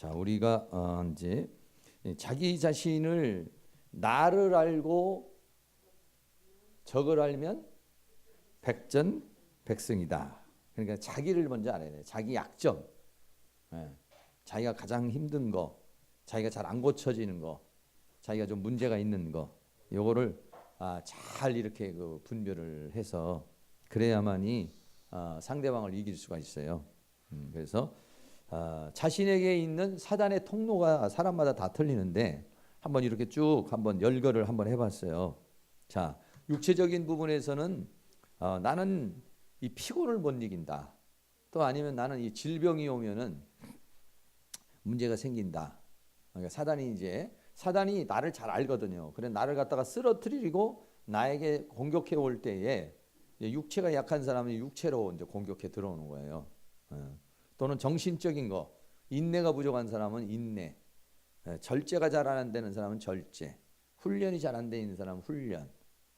자, 우리가 이제 자기 자신을 나를 알고 적을 알면 백전백승이다. 그러니까 자기를 먼저 알아야 돼. 자기 약점, 예. 자기가 가장 힘든 거, 자기가 잘 안 고쳐지는 거, 자기가 좀 문제가 있는 거, 요거를 잘 이렇게 그 분별을 해서 그래야만이 상대방을 이길 수가 있어요. 그래서 자신에게 있는 사단의 통로가 사람마다 다 틀리는데 한번 이렇게 쭉 한번 열거를 한번 해봤어요. 자, 육체적인 부분에서는 나는 이 피곤을 못 이긴다. 또 아니면 나는 이 질병이 오면은 문제가 생긴다. 그러니까 사단이 나를 잘 알거든요. 그래 나를 갖다가 쓰러뜨리고 나에게 공격해 올 때에 육체가 약한 사람은 육체로 이제 공격해 들어오는 거예요. 또는 정신적인 거, 인내가 부족한 사람은 인내, 절제가 잘 안 되는 사람은 절제, 훈련이 잘 안 되는 사람은 훈련,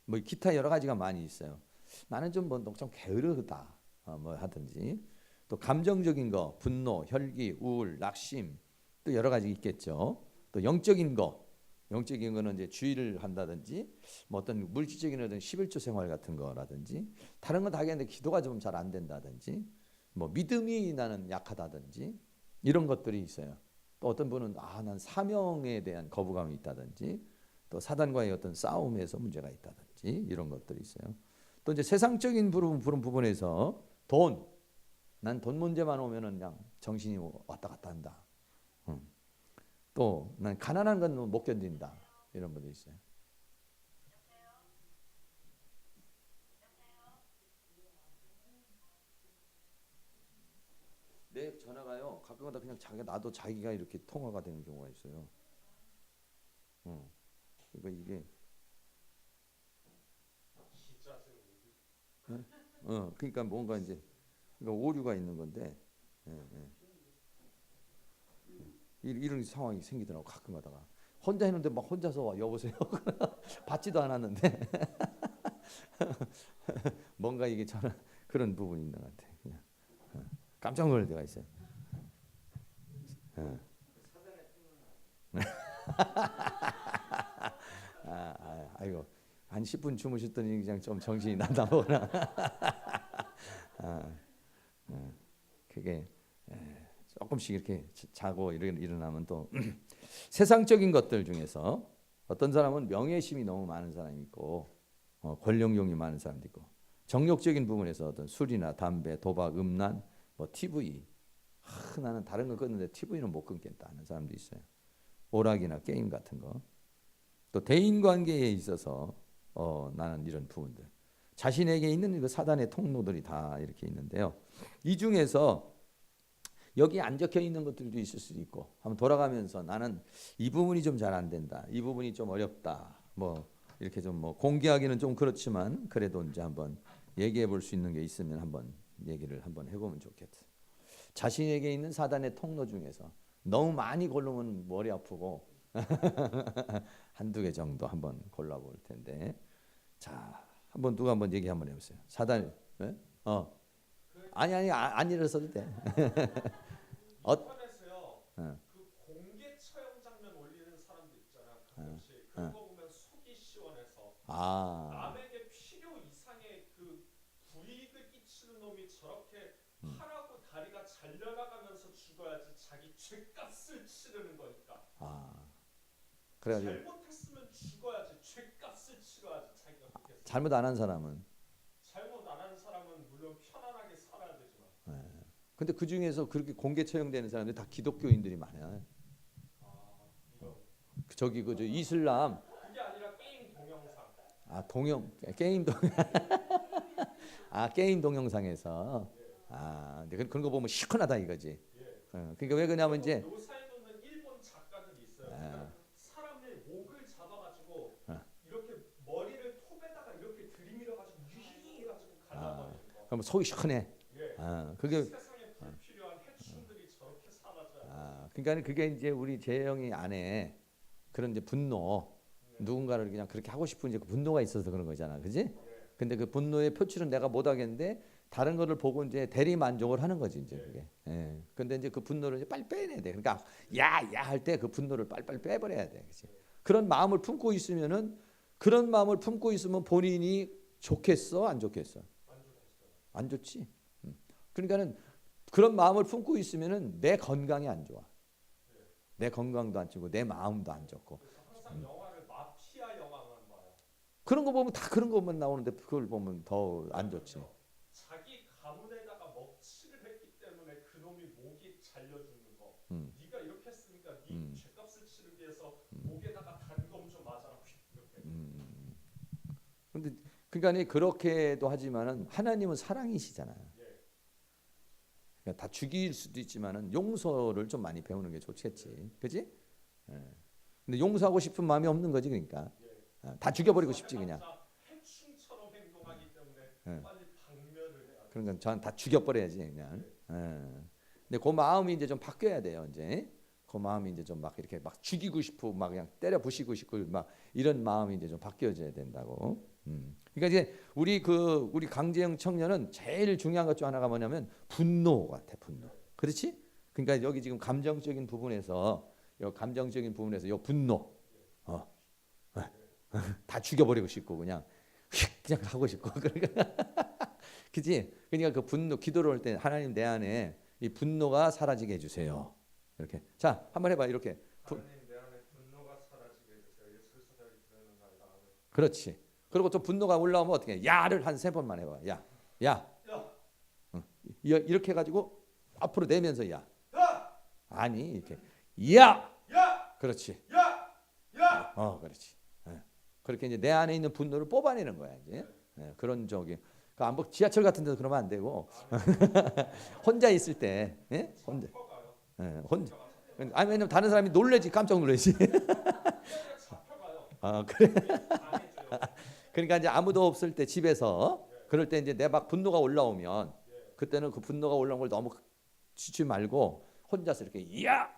뭐 기타 여러 가지가 많이 있어요. 나는 좀 게으르다, 뭐 하든지. 또 감정적인 거, 분노, 혈기, 우울, 낙심, 또 여러 가지 있겠죠. 또 영적인 거는 이제 주의를 한다든지, 뭐 어떤 물질적인 어떤 11조 생활 같은 거라든지, 다른 건 다 하겠는데 기도가 좀 잘 안 된다든지, 뭐 믿음이 나는 약하다든지 이런 것들이 있어요. 또 어떤 분은 난 사명에 대한 거부감이 있다든지, 또 사단과의 어떤 싸움에서 문제가 있다든지 이런 것들이 있어요. 또 이제 세상적인 부분에서 난 돈 문제만 오면은 그냥 정신이 왔다 갔다 한다. 또 난 가난한 건 못 견딘다. 이런 분도 있어요. 내 전화가요. 가끔가다 그냥 자기가 이렇게 통화가 되는 경우가 있어요. 그러니까 이게 그러니까 뭔가 이제 그러니까 오류가 있는 건데 예, 예. 이런 상황이 생기더라고 가끔 가다가 혼자 했는데 막 혼자서 여보세요 받지도 않았는데 뭔가 이게 전화 그런 부분이 있는 것 같아. 그냥 깜짝 놀랄 때가 있어요. 예. 아이고 한 10분 주무셨더니 그냥 좀 정신이 나다 보나. 그게 조금씩 이렇게 자고 일어나면 또 세상적인 것들 중에서 어떤 사람은 명예심이 너무 많은 사람이 있고 권력욕이 많은 사람도 있고 정욕적인 부분에서 어떤 술이나 담배, 도박, 음란, 뭐 TV 나는 다른 거 끊는데 TV는 못 끊겠다 하는 사람도 있어요. 오락이나 게임 같은 거. 또 대인 관계에 있어서 나는 이런 부분들 자신에게 있는 그 사단의 통로들이 다 이렇게 있는데요. 이 중에서 여기 안 적혀 있는 것들도 있을 수도 있고 한번 돌아가면서 나는 이 부분이 좀 잘 안 된다. 이 부분이 좀 어렵다. 뭐 이렇게 좀 뭐 공개하기는 좀 그렇지만 그래도 이제 한번 얘기해 볼 수 있는 게 있으면 한번 얘기를 한번 해보면 좋겠다. 자신에게 있는 사단의 통로 중에서 너무 많이 고르면 머리 아프고 한두 개 정도 한번 골라볼 텐데 자 한번 누가 한번 얘기 한번 해보세요. 사단 네? 아니 안 일어서도 돼. 어, 인터넷에요. 어, 그 공개 처형 장면 올리는 사람도 있잖아. 어, 가끔씩 그런 어. 거 보면 속이 시원해서 아, 남에게 필요 이상의 그 불이익을 끼치는 놈이 저렇게 팔하고 다리가 잘려나가면서 죽어야지 자기 죗값을 치르는 거니까. 아, 그래가지고 잘못했으면 죽어야지 죗값을 치러야지 자기가 그렇게 했으면. 잘못 안 한 사람은 잘못 안 한 사람은 물론 편안하게 살아야 되지만. 근데 그 중에서 그렇게 공개 처형되는 사람들이 다 기독교인들이 많아요. 이런. 저기 그 저 이슬람 그게 아니라 게임 동영상. 동영 게임 동 게임 동영상에서 근데 그런 거 보면 시원하다 이거지. 예. 그러니까 왜 그러냐면 그리고 이제 묘사해놓는 일본 작가들이 있어요. 아, 그러니까 사람의 목을 잡아가지고 어, 이렇게 머리를 톱에다가 이렇게 들이밀어가지고 유히 해가지고 갈라버리는 거. 그럼 속이 시원해. 예. 그게 세상에 불필요한 해충들이 저렇게 사라져야 돼. 그러니까 그게 이제 우리 재영이 안에 그런 이제 분노 네. 누군가를 그냥 그렇게 하고 싶은 이제 그 분노가 있어서 그런 거잖아, 그지? 예. 근데 그 분노의 표출은 내가 못 하겠는데 다른 거를 보고 이제 대리 만족을 하는 거지 이제 그게. 예. 근데 이제 그 분노를 이제 빨리 빼내야 돼. 그러니까 야야 할 때 그 분노를 빨리빨리 빼버려야 돼. 그렇지? 그런 마음을 품고 있으면은 그런 마음을 품고 있으면 본인이 좋겠어, 안 좋겠어? 안 좋지. 그러니까는 그런 마음을 품고 있으면은 내 건강이 안 좋아. 내 건강도 안 좋고 내 마음도 안 좋고. 항상 영화를 마피아 영화만 봐요. 그런 거 보면 다 그런 것만 나오는데 그걸 보면 더 안 좋지. 자기 가문에다가 먹칠을 했기 때문에 그놈이 목이 잘려 죽는 거. 음. 네가 이렇게 했으니까 네 죄값을 치르기 위해서 목에다가 단검 좀 맞아라. 이렇게. 근데 그러니까 그렇게도 하지만은 하나님은 사랑이시잖아요. 그러니까 다 죽일 수도 있지만은 용서를 좀 많이 배우는 게 좋겠지, 그지? 예. 근데 용서하고 싶은 마음이 없는 거지, 그러니까 다 죽여버리고 싶지 그냥. 해충처럼 행동하기 때문에 예. 빨리 박멸을 해야 돼. 그러니까 저는 다 죽여버려야지 그냥. 예. 근데 그 마음이 이제 좀 바뀌어야 돼요, 이제. 그 마음이 이제 좀 막 이렇게 막 죽이고 싶고 막 그냥 때려 부시고 싶고 막 이런 마음이 이제 좀 바뀌어져야 된다고. 그러니까 이제 우리 강재영 청년은 제일 중요한 것 중 하나가 뭐냐면 분노 같아, 분노. 그렇지? 그러니까 여기 지금 감정적인 부분에서 요 분노, 다 죽여버리고 싶고 그냥 그냥 하고 싶고 그러니까 그지? 그러니까 그 분노 기도를 할 때 하나님 내 안에 이 분노가 사라지게 해주세요. 이렇게 자 한번 해봐 이렇게. 하나님 내 안에 분노가 사라지게 해주세요. 예수 그리스도 기도하는 나이다. 아멘. 그렇지. 그리고 또 분노가 올라오면 어떻게 해? 야를 한 3번만 해봐. 야, 야. 이렇게 해가지고 앞으로 내면서 야. 아니 이렇게 야. 그렇지. 그렇지. 그렇게 이제 내 안에 있는 분노를 뽑아내는 거야 이제. 그런 저기 그러니까 지하철 같은 데서 그러면 안 되고 혼자 있을 때 혼자. 혼자. 아니 왜냐면 다른 사람이 놀래지 깜짝 놀래지. 그래. 그러니까 이제 아무도 없을 때 집에서 그럴 때 이제 내 막 분노가 올라오면 그때는 그 분노가 올라온 걸 너무 치지 말고 혼자서 이렇게 야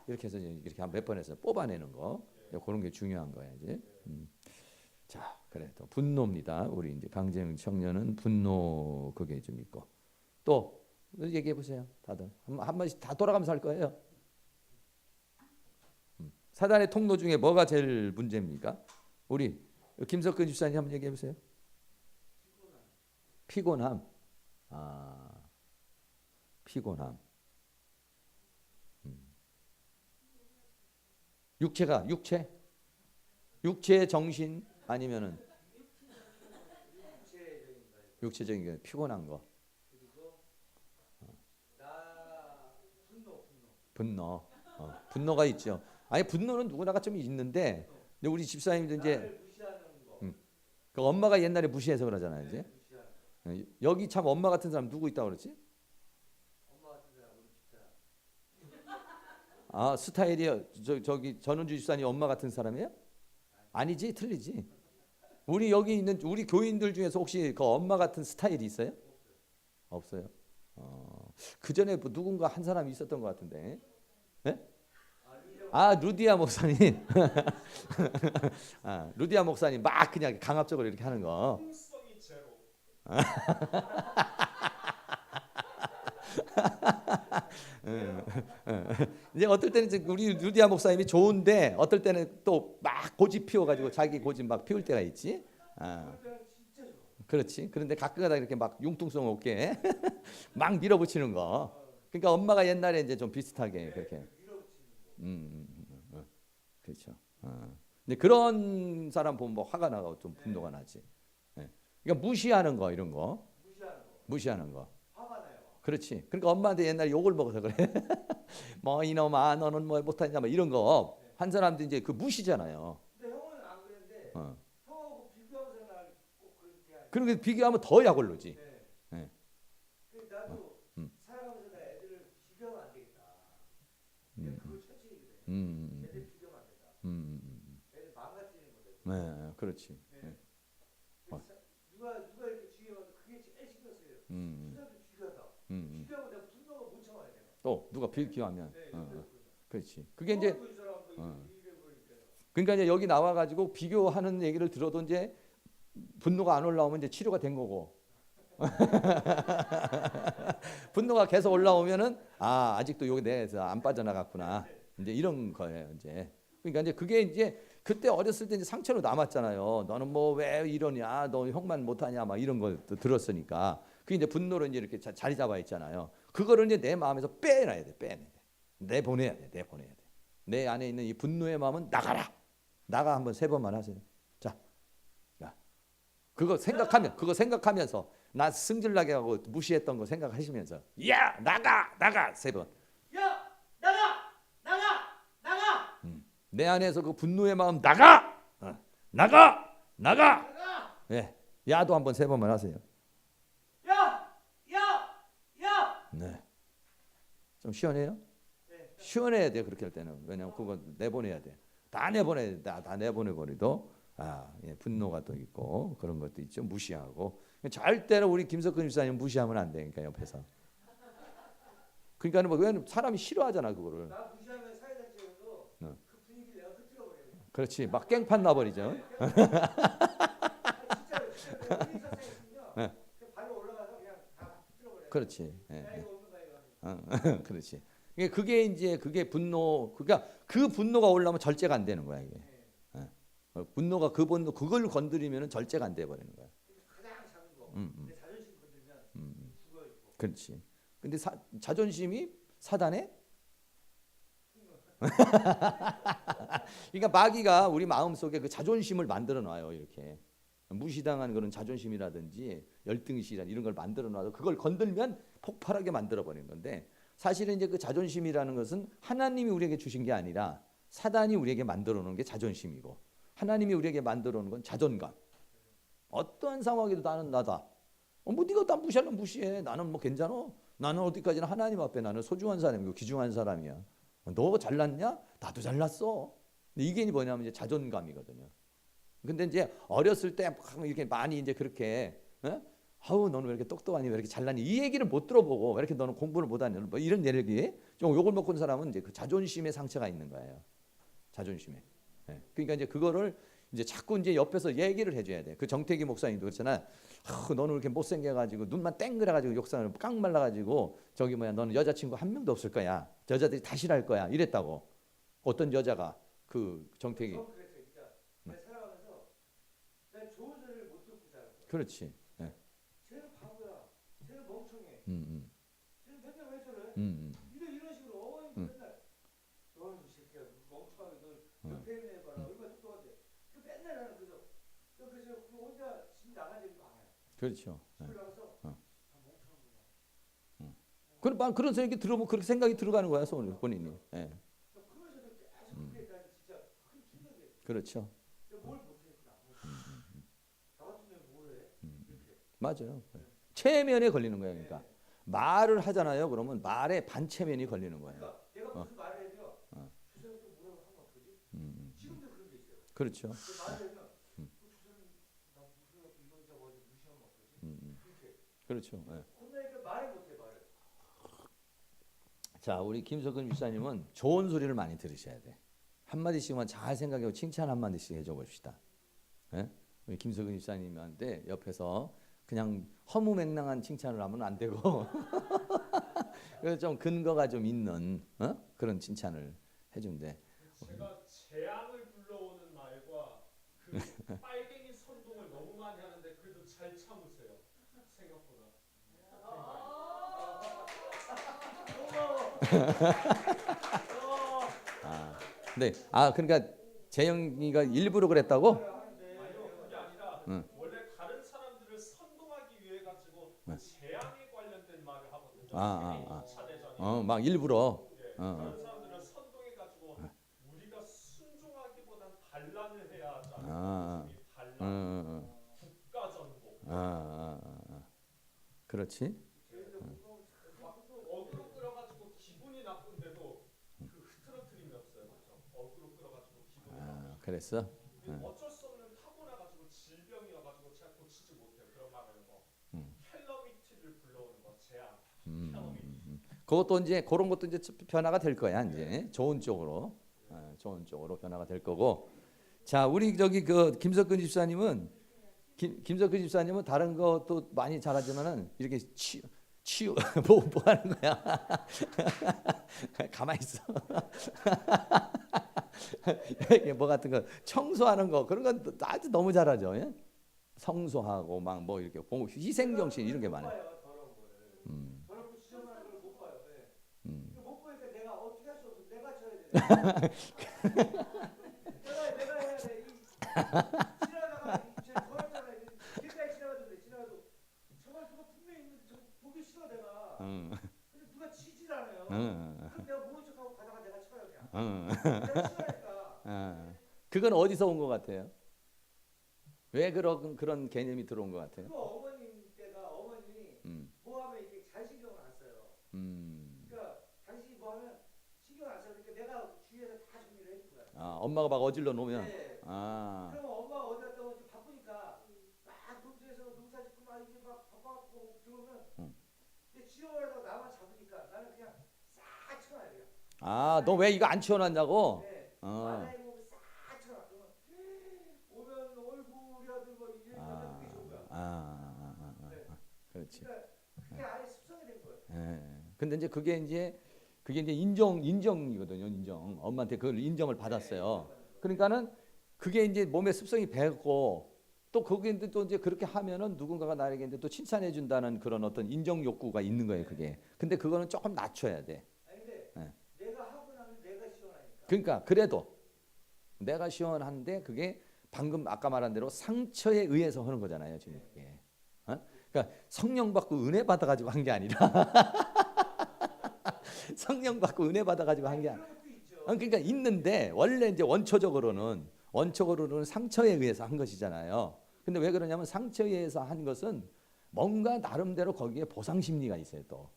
이렇게 해서 이렇게 한 몇 번 해서 뽑아내는 거 그런 게 중요한 거야 이제. 자 그래 또 분노입니다. 우리 이제 강재영 청년은 분노 그게 좀 있고 또 얘기해 보세요. 다들 한 번씩 다 돌아가면서 할 거예요. 사단의 통로 중에 뭐가 제일 문제입니까? 우리 김석근 집사님 한번 얘기해 보세요. 피곤함. 피곤함. 육체 정신 아니면은 육체적인 게 피곤한 거. 분노. 분노가 있죠. 아니 분노는 누구나가 좀 있는데 근데 우리 집사님도 이제 그 엄마가 옛날에 무시해서 그러잖아요 이제. 여기 참 엄마 같은 사람 누구 있다고 그러지? 스타일이요. 저기 전은주 집사님 엄마 같은 사람이에요? 아니지, 틀리지. 우리 여기 있는 우리 교인들 중에서 혹시 그 엄마 같은 스타일이 있어요? 없어요. 그 전에 뭐 누군가 한 사람이 있었던 것 같은데. 네? 루디아 목사님. 루디아 목사님 막 그냥 강압적으로 이렇게 하는 거. 통성이 제로. 이제 어떨 때는 이제 우리 루디아 목사님이 좋은데 어떨 때는 또 막 고집 피워가지고 자기 고집 막 피울 때가 있지. 그렇지. 그런데 가끔가다 이렇게 막 융통성 없게 막 밀어붙이는 거. 그러니까 엄마가 옛날에 이제 좀 비슷하게 그렇게. 그렇죠. 근데 그런 사람 보면 뭐 화가 나고 좀 분노가 나지. 그러니까 무시하는 거 이런 거. 무시하는 거. 그렇지. 그러니까 엄마한테 옛날에 욕을 먹어서 그래. 뭐 이놈아 너는 뭐 못하냐 뭐 이런 거 한 사람도 이제 그 무시잖아요. 근데 형은 안 그랬는데 형하고 비교하면서 난 꼭 그렇게 하지. 그러니까 비교하면 더 약올르지. 네. 나도 살아가면서 나 애들을 비교하면 안 되겠다. 내가 그걸 철칙이거든. 애들 비교하면 안 된다. 애들 망가뜨리는 거거든. 네, 그렇지. 누가 이렇게 비교하면 그게 제일 신경 쓰여요. 수사도 비교하다. 비교하면 내가 분노가 못 참아야 돼. 또 누가 비교하면. 네, 그렇지. 그게 이제 이 사람도 그러니까 이제 여기 나와 가지고 비교하는 얘기를 들어도 이제 분노가 안 올라오면 이제 치료가 된 거고. 분노가 계속 올라오면은 아직도 여기 내에서 안 빠져나갔구나. 이제 이런 거예요. 이제 그러니까 이제 그게 이제 그때 어렸을 때 이제 상처로 남았잖아요. 너는 뭐 왜 이러냐, 너 형만 못하냐, 막 이런 걸 들었으니까 그 이제 분노로 이제 이렇게 자리 잡아 있잖아요. 그거를 이제 내 마음에서 빼놔야 돼, 빼내야 돼, 내보내야 돼, 내보내야 돼. 내 안에 있는 이 분노의 마음은 나가라, 나가 한번 3번만 하세요. 자, 야, 그거 생각하면서 나 승질나게 하고 무시했던 거 생각하시면서 야 나가, 나가 3번. 야 나가 나가 나가 내 안에서 그 분노의 마음 나가, 나가, 나가. 나가 예, 야도 한번 3번만 하세요. 야 네, 좀 시원해요? 네. 시원해야 돼 그렇게 할 때는. 왜냐면 그거 내보내야 돼. 다 내보내야 돼. 다 내보내버리도 예, 분노가 또 있고 그런 것도 있죠. 무시하고 절대로 우리 김석근 집사님 무시하면 안 되니까 옆에서. 그러니까 뭐 왜냐면 사람이 싫어하잖아 그거를. 나 무시하면 사회단체에서 응. 그 분위기를 내가 흐트러버려요. 그렇지, 막 깽판 나버리죠. 진짜로 우리 사상이거든요. 네. 발로 올라가서 그냥 다 흐트러버려요. 그렇지. 예, 야 예. 이거 없는 거야 이거. 그렇지. 그게 이제 그게 분노. 그러니까 그 분노가 올라오면 절제가 안 되는 거야 이게. 분노가 그 분노 그걸 건드리면은 절제가 안 돼 버리는 거야. 가장 작은 거. 음, 내 자존심 건들면 죽어요. 이거. 그렇지. 근데 자존심이 사단의 그러니까 마귀가 우리 마음 속에 그 자존심을 만들어 놔요. 이렇게 무시당한 그런 자존심이라든지 열등시란 이런 걸 만들어 놔서 그걸 건들면 폭발하게 만들어 버리는 건데, 사실은 이제 그 자존심이라는 것은 하나님이 우리에게 주신 게 아니라 사단이 우리에게 만들어 놓은 게 자존심이고, 하나님이 우리에게 만들어 놓은 건 자존감. 어떠한 상황에도 나는 나다. 뭐 네가 나 무시하면 무시해. 나는 뭐 괜찮아. 나는 어디까지나 하나님 앞에 나는 소중한 사람이고 귀중한 사람이야. 너 잘났냐? 나도 잘났어. 근데 이게 뭐냐면 이제 자존감이거든요. 근데 이제 어렸을 때 이렇게 많이 이제 그렇게 아우 너는 왜 이렇게 똑똑하니, 왜 이렇게 잘났니, 이 얘기를 못 들어보고 왜 이렇게 너는 공부를 못하니, 뭐 이런 얘기 좀 욕을 먹고 온 사람은 이제 그 자존심의 상처가 있는 거예요. 자존심에. 그러니까 이제 그거를 이제 자꾸 이제 옆에서 얘기를 해줘야 돼. 그 정태기 목사님도 그렇잖아. 너는 이렇게 못생겨가지고 눈만 땡그래가지고 욕상을 깡 말라가지고 저기 뭐야 너는 여자친구 한 명도 없을 거야. 여자들이 다 싫어할 거야. 이랬다고. 어떤 여자가 그 정태기. 그랬어요. 진짜. 내가 살아가면서 내가 좋은 소리를 못 듣고 살았어. 그렇지. 쟤는 바보야. 쟤는 멍청해. 음. 쟤는 맨날 왜 저래? 음. 이런 식으로 맨날 너는 이 새끼야 멍청하게 너 옆에 있는 애 봐라 얼마나 똑똑한데 그 맨날 나는 그래서 그 혼자 집 나간 적이 많아요. 그렇죠. 집을 나가서 멍청하구나. 그런 생각이 들어보면 그렇게 생각이 들어가는 거야 본인이. 그러면서도 계속 그게 난 진짜 그게 힘들게. 그렇죠. 뭘 못했구나. 나 같으면 뭘 해? 이렇게. 맞아요. 체면에 걸리는 거예요. 그러니까 말을 하잖아요. 그러면 말에 반체면이 걸리는 거예요. 그러니까 내가 무슨 말을 해도 저 사람 또 뭐라고 하면 어떡하지? 지금도 그런 게 있어요. 그렇죠. 그 말을 하면 저 사람 나 무서워서 이거 저거 무시하면 어떡하지? 그렇게. 그렇죠. 혼나니까 말을 못해 말을. 자, 우리 김석근 집사님은 좋은 소리를 많이 들으셔야 돼. 한마디씩만 잘 생각하고 칭찬 한마디씩 해줘 봅시다. 우리 김석근 집사님한테 옆에서 그냥 허무맹랑한 칭찬을 하면 안 되고 그래서 좀 근거가 좀 있는 그런 칭찬을 해주면 돼. 제가 재앙을 불러오는 말과 그 빨갱이 선동을 너무 많이 하는데 그래도 잘 참으세요. 생각보다. 네. 그러니까 재영이가 일부러 그랬다고? 아니요, 그게 아니라 원래 다른 사람들을 선동하기 위해 가지고 재앙에 관련된 말을 하거든요. 2차 대전이. 막 일부러. 다른 사람들을 선동해 가지고 우리가 순종하기보단 반란을 해야 하잖아요. 반란, 국가전복. 그렇지. 어그로 끌어가지고 기분이 나쁜데도 그 흐트러트림이 없어요, 그렇죠? 어그로 끌어가지고 기분이 나쁘죠. 그랬어. 어쩔 수 없는 타고나가지고 질병이어가지고 제가 고치지 못해요. 그런 말하는 거. 캘러미티를 불러오는 거, 재앙. 캘러미티. 그것도 이제 그런 것도 이제 변화가 될 거야. 이제 좋은 쪽으로, 좋은 쪽으로 변화가 될 거고. 자, 우리 저기 그 김석근 집사님은 김석규 집사님은 다른 것도 많이 잘하지만은 이렇게 치유 뭐 하는 거야? 가만히 있어. 이게 뭐 같은 거 청소하는 거 그런 건 아주 너무 잘하죠. 예? 성소하고 막 뭐 이렇게 희생 정신 이런 게 많아요. 더럽고 지저분한 걸 못 봐요. 네. 이거 못 보니까 내가 어떻게 할 수 없어. 내가 쳐야 돼. 내가 해야 돼. 지나가다가 제 더럽잖아요. 길가에 지나가도 정말 그거 분명히 있는데 저 보기 싫어 내가. 근데 누가 치질 않아요. 그럼 내가 모른 척하고 가다가 내가 쳐요 그냥. 내가 싫어하니까. 그건 어디서 온 것 같아요? 왜 그런 개념이 들어온 것 같아요? 그 어머님 때가 어머님이 뭐 하면 이렇게 잘 신경을 안 써요. 그러니까 당신이 뭐 하면 신경 안 써요. 그러니까 내가 주위에서 다 정리를 해준 거야. 아, 엄마가 막 어질러 놓으면 네. 아, 그러면 엄마가 어디 갔다 오지 바쁘니까 막 농지에서 농사 짓고 막 이제 막 바빠갖고 들어오면 근데 지워버려서 나만 잡으니까 나는 그냥 싹 쳐놔요 그냥. 아, 너 왜 이거 안 치워놨냐고? 네. 어. 바다에 보면 싹 쳐놔. 그러면 오면 얼굴이라도 뭐 이런 거 되게 좋은 거야. 네. 그렇지. 그러니까 그게 아예 습성이 된 거예요. 예. 근데 이제 그게 이제 인정이거든요. 인정. 엄마한테 그걸 인정을 받았어요. 그러니까는 그게 이제 몸의 습성이 배고 또 거기에 또 이제 그렇게 하면은 누군가가 나에게 이제 또 칭찬해 준다는 그런 어떤 인정 욕구가 있는 거예요. 그게. 근데 그거는 조금 낮춰야 돼. 아니 근데 네. 내가 하고 나면 내가 시원하니까. 그러니까 그래도 내가 시원한데 그게 방금 아까 말한 대로 상처에 의해서 하는 거잖아요. 지금 그게. 어? 그러니까 성령 받고 은혜 받아 가지고 한 게 아니라 성령 받고 은혜 받아 가지고 한 게 아니라 그런 것도 있죠. 그러니까 있는데 원래 이제 원초적으로는 상처에 의해서 한 것이잖아요. 근데 왜 그러냐면 상처에 의해서 한 것은 뭔가 나름대로 거기에 보상 심리가 있어요. 또.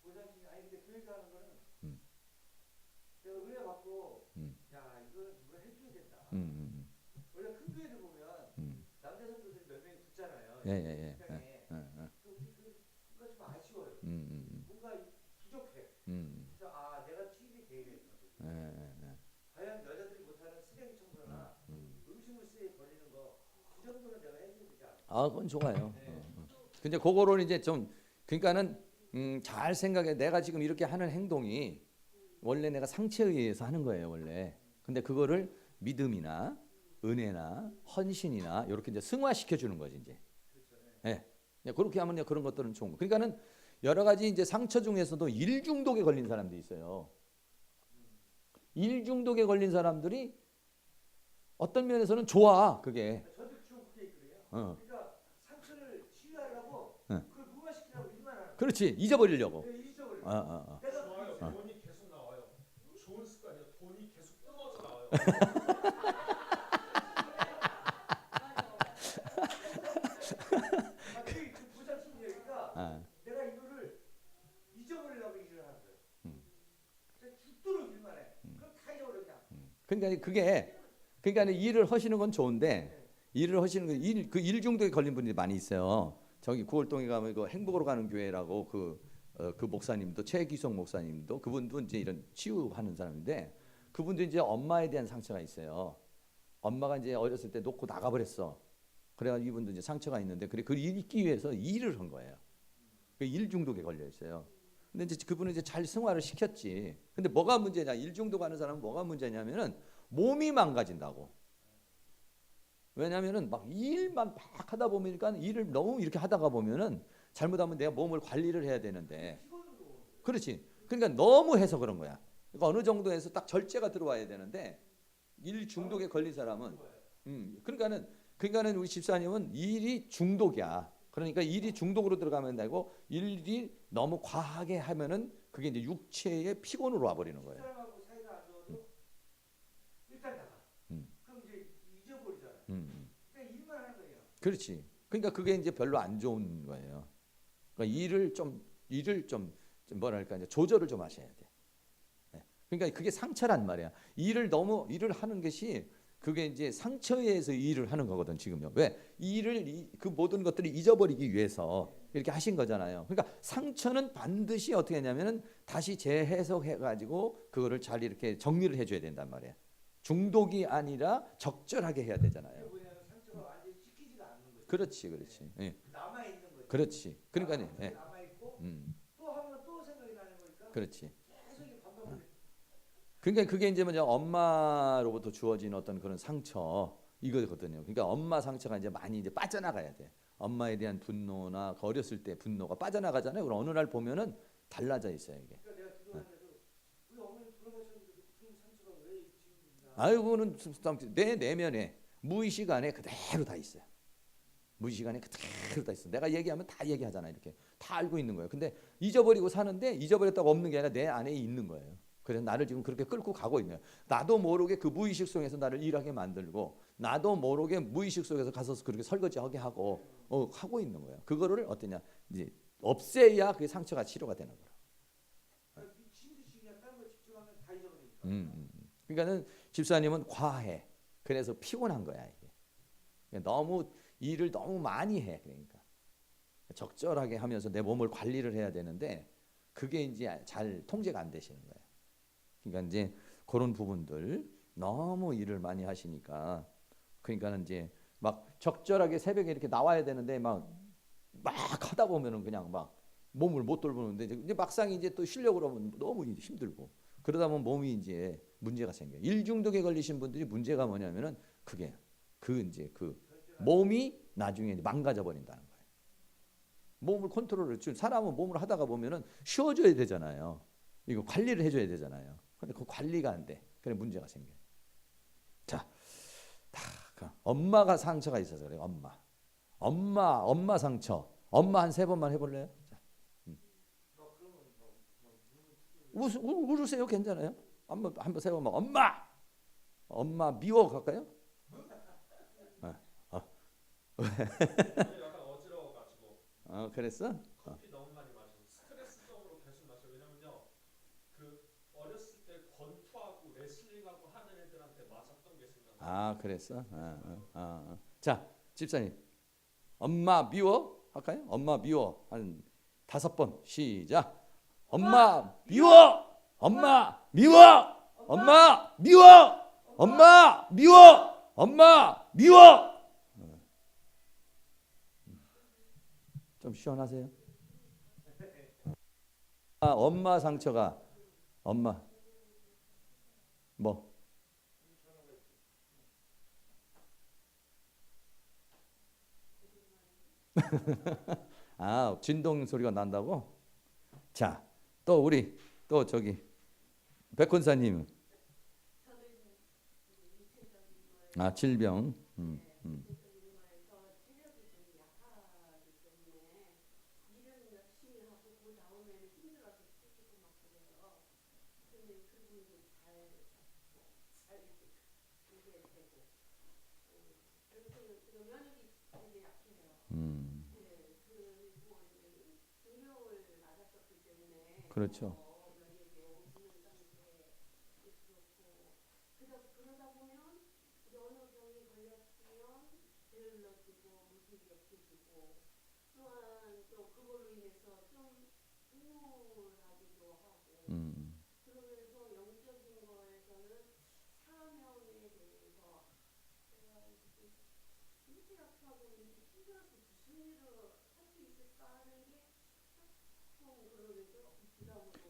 보상심이 아니 근데 그 얘기하는 거는 내가 은혜 받고 야 이거는 누가 해줘야 된다. 원래 큰 교회들 보면 남자 성도들이 몇 명이 붙잖아요. 예. 식당에. 또 우리 그거 좀 아쉬워요. 뭔가 부족해. 그래서 아 내가 TV에 계획했거든. 과연 여자들이 못하는 쓰레기 청소나 음식물 쓰레기 버리는 거 그 정도는 내가 해줘야 되지 않을까. 아, 그건 좋아요. 근데 그거를 이제 좀 그러니까는 잘 생각해. 내가 지금 이렇게 하는 행동이 원래 내가 상처에 의해서 하는 거예요, 원래. 근데 그거를 믿음이나 은혜나 헌신이나 이렇게 이제 승화시켜 주는 거지 이제. 예. 네. 그렇게 하면 그런 것들은 좋은 거. 그러니까는 여러 가지 이제 상처 중에서도 일 중독에 걸린 사람들이 있어요. 일 중독에 걸린 사람들이 어떤 면에서는 좋아, 그게. 저도 좀 그게 있거든요. 어. 그러니까 상처를 치유하려고 응. 그걸 무마시키려고 일만 하는 거예요. 그렇지. 잊어버리려고. 잊어버려. 어. 내가 좋아요. 돈이 계속 나와요. 좋은 습관이야. 돈이 계속 뿜어져 나와요. 그 부자친구니까 내가 이거를 잊어버리려고 일을 하는 거예요. 그냥 죽도록 일만 해. 그럼 다 잊어버려 그냥. 그러니까 그러니까 일을 하시는 건 좋은데 일을 하시는 그 일 중독에 걸린 분들이 많이 있어요. 저기 구월동에 가면 그 행복으로 가는 교회라고 그 목사님도 최기성 목사님도 그분도 이제 이런 치유하는 사람인데 그분도 이제 엄마에 대한 상처가 있어요. 엄마가 이제 어렸을 때 놓고 나가버렸어. 그래가지고 이분도 이제 상처가 있는데 그걸 잊기 위해서 일을 한 거예요. 그 일 중독에 걸려 있어요. 근데 이제 그분은 이제 잘 승화를 시켰지. 근데 뭐가 문제냐? 일 중독 하는 사람은 뭐가 문제냐면은 몸이 망가진다고. 왜냐면은 막 일만 막 하다 보니까 일을 너무 이렇게 하다가 보면은 잘못하면 내가 몸을 관리를 해야 되는데. 그렇지. 그러니까 너무 해서 그런 거야. 그러니까 어느 정도에서 딱 절제가 들어와야 되는데 일 중독에 걸린 사람은 그러니까는 우리 집사님은 일이 중독이야. 그러니까 일이 중독으로 들어가면 되고 일이 너무 과하게 하면은 그게 이제 육체의 피곤으로 와버리는 거예요. 사람하고 사이가 안 좋아도 일단 나가. 그럼 이제 잊어버리잖아. 그냥 일만 하는 거예요. 그렇지. 그러니까 그게 이제 별로 안 좋은 거예요. 그러니까 일을 좀 뭐랄까 이제 조절을 좀 하셔야 돼. 네. 그러니까 그게 상처란 말이야. 일을 하는 것이 그게 이제 상처에 의해서 일을 하는 거거든 지금요. 왜? 그 모든 것들을 잊어버리기 위해서 이렇게 하신 거잖아요. 그러니까 상처는 반드시 어떻게 하냐면은 다시 재해석해 가지고 그거를 잘 이렇게 정리를 해줘야 된단 말이야. 중독이 아니라 적절하게 해야 되잖아요. 뭐냐면 상처가 완전히 씻기지가 않는 그렇지, 그렇지. 예. 남아 있는 거죠. 그렇지. 그러니까 예. 남아 있고 음, 또 하면 또 생각이 나는 거니까 그렇지. 계속 이게 반복을. 그러니까 그게 이제 뭐냐 엄마로부터 주어진 어떤 그런 상처 이거거든요. 그러니까 엄마 상처가 이제 많이 이제 빠져나가야 돼. 엄마에 대한 분노나 그 어렸을 때 분노가 빠져나가잖아요. 그럼 어느 날 보면은 달라져 있어요 이게. 그러니까 내가 기도하면서 우리 어머니 돌아가셨는데 그 상처가 왜 지금 있나? 아이고는 내 내면에 무의식 안에 그대로 다 있어요. 무의식 안에 그대로 다 있어. 내가 얘기하면 다 얘기하잖아 이렇게 다 알고 있는 거예요. 근데 잊어버리고 사는데 잊어버렸다고 없는 게 아니라 내 안에 있는 거예요. 그래서 나를 지금 그렇게 끌고 가고 있는 거예요. 나도 모르게 그 무의식 속에서 나를 일하게 만들고 나도 모르게 무의식 속에서 가서 그렇게 설거지하게 하고 하고 있는 거예요. 그거를 어떠냐 이제 없애야 그 상처가 치료가 되는 거예요. 그러니까 미친 듯이 그냥 다른 거 집중하면 다 잊어버리니까. 그러니까는 집사님은 과해. 그래서 피곤한 거야 이게. 너무 일을 너무 많이 해. 그러니까 적절하게 하면서 내 몸을 관리를 해야 되는데 그게 이제 잘 통제가 안 되시는 거예요. 그러니까 이제 그런 부분들 너무 일을 많이 하시니까 그러니까는 이제 막 적절하게 새벽에 이렇게 나와야 되는데 막 하다 보면은 그냥 막 몸을 못 돌보는데 이제 막상 이제 또 쉬려고 그러면 너무 이제 힘들고 그러다 보면 몸이 이제 문제가 생겨요. 일중독에 걸리신 분들이 문제가 뭐냐면은 그게 이제 그 몸이 나중에 망가져 버린다는 거예요. 몸을 컨트롤을 사람은 몸을 하다가 보면은 쉬어줘야 되잖아요. 이거 관리를 해줘야 되잖아요. 근데 그 관리가 안 돼. 그래 문제가 생겨요. 자, 엄마가 상처가 있어서 그래요. 엄마 상처. 엄마 한 3번만 해볼래요? 자, 울으세요. 괜찮아요. 한번 3번만. 엄마 미워 갈까요? 약간 어지러워가지고. 그랬어? 커피 너무 많이 마셔서 스트레스성으로 계속 마셔. 왜냐면요, 그 어렸을 때 권투하고 레슬링하고 하는 애들한테 맞았던 게 생각나. 그랬어? 자, 집사님, 엄마 미워 할까요? 엄마 미워 한 5번 시작. 엄마 미워, 엄마 미워, 엄마 미워, 엄마 미워, 엄마 미워. 좀 시원하세요? 엄마 상처가 엄마 뭐? 진동 소리가 난다고? 자, 또 우리 또 저기 백권사님. 질병. 그렇죠.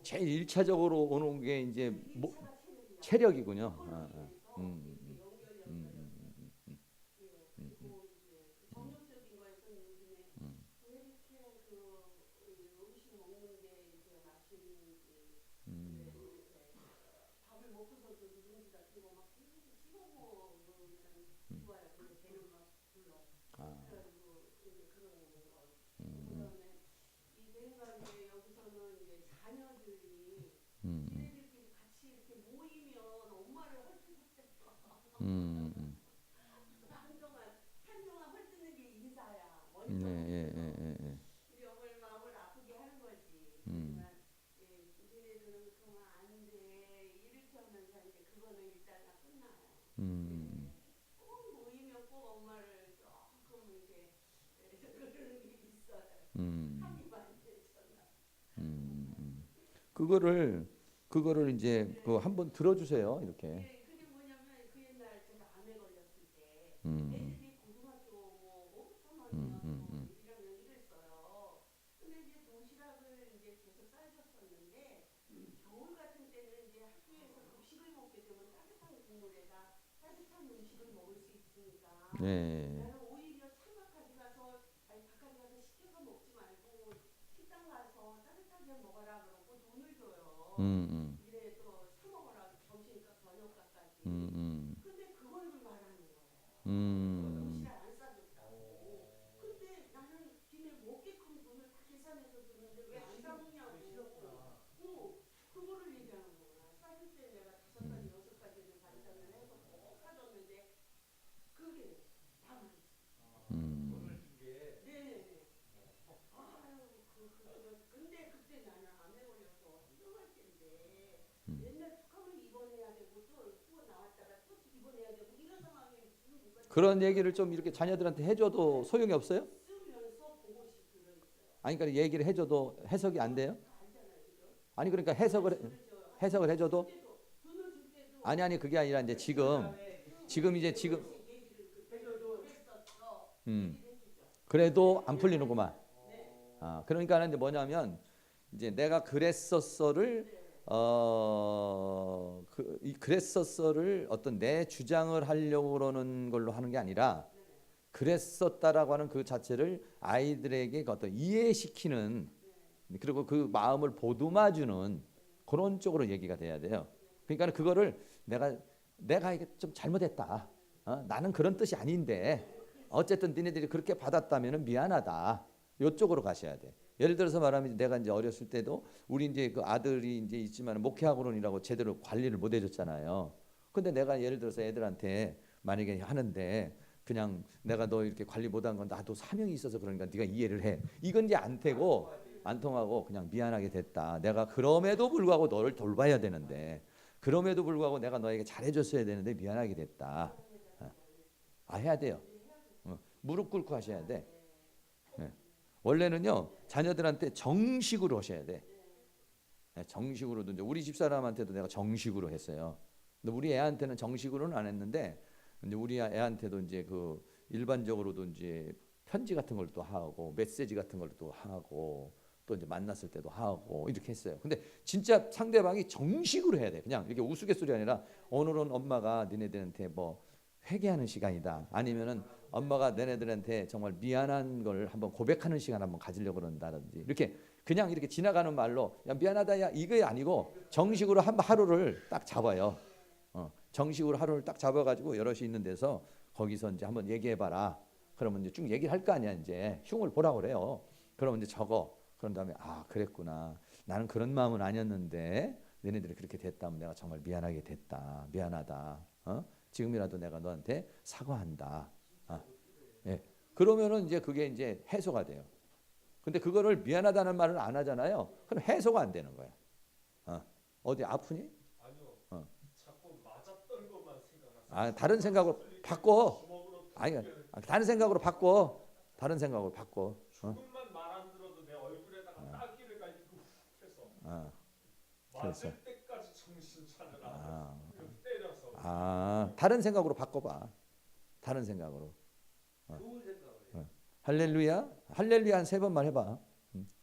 제일 일차적으로 오는 게 이제 체력이군요. 그거를 이제 그 한번 들어주세요. 이렇게. 그게 뭐냐면 그 옛날 제가 암에 걸렸을 때 음. 애들이 고등학교 뭐 5부터만 국물에다 따뜻한 음식을 먹을 수 있으니까 네. 나는 오히려 차갑까지 가서 아니 바깥에 가서 시켜서 먹지 말고 식당 가서 따뜻하게 먹어라 그러고 돈을 줘요. 이래 또 사 먹어라 점심값 저녁값까지. 근데 그걸 말하는 거예요. 음식을 안 싸줬다고. 근데 나는 니네 먹게끔 돈을 다 계산해서 줬는데 왜 안 사먹냐고. 그거를 얘기하는 거구나. 싸줄 때 내가 5가지 6가지는 반찬을 해서 꼭 사줬는데 그게 다만 돈을 준 게. 네네네. 아유 근데 그때 나는 암에 걸려서 훌륭할 텐데 맨날 툭하면 입원해야 되고 또 나왔다가 또 입원해야 되고 이런 상황에 무슨 누가 그런 얘기를 좀 이렇게 자녀들한테 해줘도 소용이 없어요? 쓰면서 그것이 들어있어요. 아니 그러니까 얘기를 해줘도 해석이 안 돼요? 알잖아요, 그죠? 아니 그러니까 해석을 해줘도 돈을 줄 때도 아니 그게 아니라 이제 지금 이제 지금 그래도 안 풀리는구만. 그러니까 이제 뭐냐면 이제 내가 그랬었어를 그랬었어를 어떤 내 주장을 하려고 그러는 걸로 하는 게 아니라 그랬었다라고 하는 그 자체를 아이들에게 어떤 이해시키는 그리고 그 마음을 보듬어주는 그런 쪽으로 얘기가 돼야 돼요. 그러니까 그거를 내가 이게 좀 잘못했다. 나는 그런 뜻이 아닌데 어쨌든 니네들이 그렇게 받았다면 미안하다. 이쪽으로 가셔야 돼. 예를 들어서 말하면 내가 이제 어렸을 때도 우리 이제 그 아들이 이제 있지만 목회학원이라고 제대로 관리를 못 해줬잖아요. 근데 내가 예를 들어서 애들한테 만약에 하는데 그냥 내가 너 이렇게 관리 못한 건 나도 사명이 있어서 그러니까 네가 이해를 해. 이건 이제 안 되고 안 통하고 그냥 미안하게 됐다. 내가 그럼에도 불구하고 너를 돌봐야 되는데 그럼에도 불구하고 내가 너에게 잘해줬어야 되는데 미안하게 됐다. 해야 돼요. 무릎 꿇고 하셔야 돼. 네. 원래는요 자녀들한테 정식으로 하셔야 돼. 네, 정식으로도 이제 우리 집사람한테도 내가 정식으로 했어요. 근데 우리 애한테는 정식으로는 안 했는데 이제 우리 애한테도 이제 그 일반적으로도 이제 편지 같은 걸 또 하고 메시지 같은 걸 또 하고 또 이제 만났을 때도 하고 이렇게 했어요. 근데 진짜 상대방이 정식으로 해야 돼. 그냥 이렇게 우스갯소리 아니라 오늘은 엄마가 니네들한테 뭐 회개하는 시간이다. 아니면은 엄마가 너네들한테 정말 미안한 걸 한번 고백하는 시간 한번 가지려고 그런다든지 이렇게 그냥 이렇게 지나가는 말로 야 미안하다 야 이게 아니고 정식으로 한 하루를 딱 잡아요. 정식으로 하루를 딱 잡아가지고 여럿이 있는 데서 거기서 이제 한번 얘기해봐라. 그러면 이제 쭉 얘기를 할 거 아니야. 이제 흉을 보라고 그래요. 그러면 이제 적어. 그런 다음에 그랬구나. 나는 그런 마음은 아니었는데 너네들이 그렇게 됐다면 내가 정말 미안하게 됐다. 미안하다. 지금이라도 내가 너한테 사과한다. 예. 그러면은 이제 그게 이제 해소가 돼요. 근데 그거를 미안하다는 말을 안 하잖아요. 그럼 해소가 안 되는 거야. 어디 아프니? 아니요. 자꾸 맞았던 것만 생각나서. 다른 생각으로 바꿔. 아니, 다른 생각으로 바꿔. 다른 생각으로 바꿔. 조금만 말 안 들어도 내 얼굴에다가 따귀를 갈고 해서 그래서. 맞을 때까지 정신 차려라. 이렇게 때려서. 다른 생각으로 바꿔봐. 다른 생각으로. 좋은 생각을. 할렐루야. 할렐루야 한 3번만 해봐.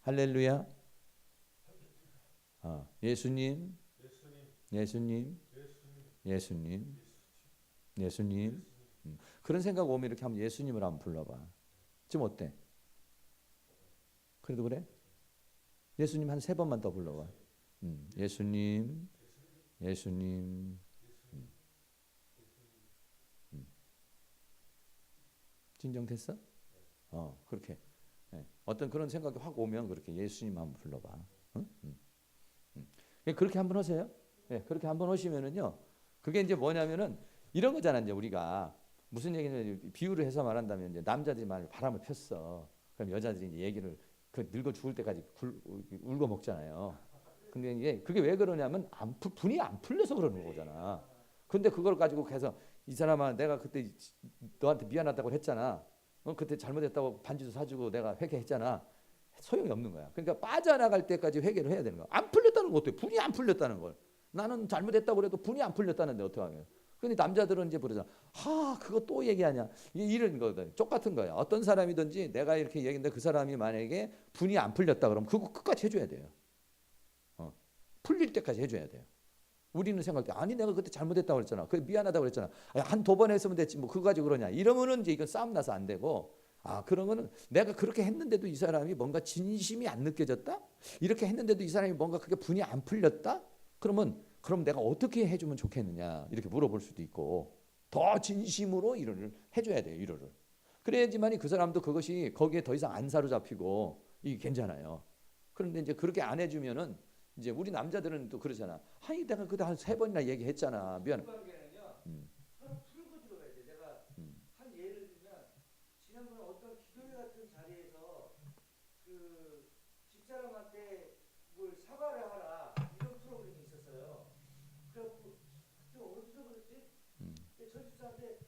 할렐루야. 예수님. 예수님. 예수님. 예수님. 그런 생각 오면 이렇게 하면 예수님을 한번 불러봐. 지금 어때? 그래도 그래? 예수님 한 3번만 더 불러봐. 예수님. 예수님. 진정됐어? 그렇게. 네. 어떤 그런 생각이 확 오면 그렇게 예수님 한번 불러봐. 그렇게 한번 하세요. 네, 그렇게 한번 하시면은요. 그게 이제 뭐냐면은 이런 거잖아. 이제 우리가 무슨 얘기냐면 비유를 해서 말한다면 이제 남자들이 만약 바람을 폈어. 그럼 여자들이 이제 얘기를 그 늙어 죽을 때까지 울고 먹잖아요. 근데 이게 그게 왜 그러냐면 분이 안 풀려서 그러는 거잖아. 근데 그걸 가지고 해서 이 사람아 내가 그때 너한테 미안하다고 했잖아. 그때 잘못했다고 반지도 사주고 내가 회개했잖아. 소용이 없는 거야. 그러니까 빠져나갈 때까지 회개를 해야 되는 거야. 안 풀렸다는 거 어때요? 분이 안 풀렸다는 걸. 나는 잘못했다고 그래도 분이 안 풀렸다는데 어떡하냐. 근데 남자들은 이제 부르잖아. 그거 또 얘기하냐. 이런 거거든. 똑같은 거야. 어떤 사람이든지 내가 이렇게 얘기했는데 그 사람이 만약에 분이 안 풀렸다 그러면 그거 끝까지 해줘야 돼요. 풀릴 때까지 해줘야 돼요. 우리는 생각해 아니 내가 그때 잘못했다고 그랬잖아. 그 미안하다고 그랬잖아. 한두 번 했으면 됐지 뭐 그거 가지고 그러냐. 이러면은 이제 이건 싸움 나서 안 되고 그러면은 내가 그렇게 했는데도 이 사람이 뭔가 진심이 안 느껴졌다? 이렇게 했는데도 이 사람이 뭔가 그게 분이 안 풀렸다? 그럼 내가 어떻게 해주면 좋겠느냐 이렇게 물어볼 수도 있고 더 진심으로 위로를 해줘야 돼요. 위로를. 그래야지만이 그 사람도 그것이 거기에 더 이상 안 사로잡히고 이게 괜찮아요. 그런데 이제 그렇게 안 해주면은 이제 우리 남자들은 또 그러잖아. 아니 내가 그때 한 3번이나 얘기했잖아. 미안. 관계는요. 서로 풀고 들어가야 돼. 내가 한 예를 들면 지난번에 어떤 기도회 같은 자리에서 그 집사람한테 뭘 사과를 하라 이런 프로그램이 있었어요. 그래갖고 그때 어디서 그랬지? 근데 전 집사한테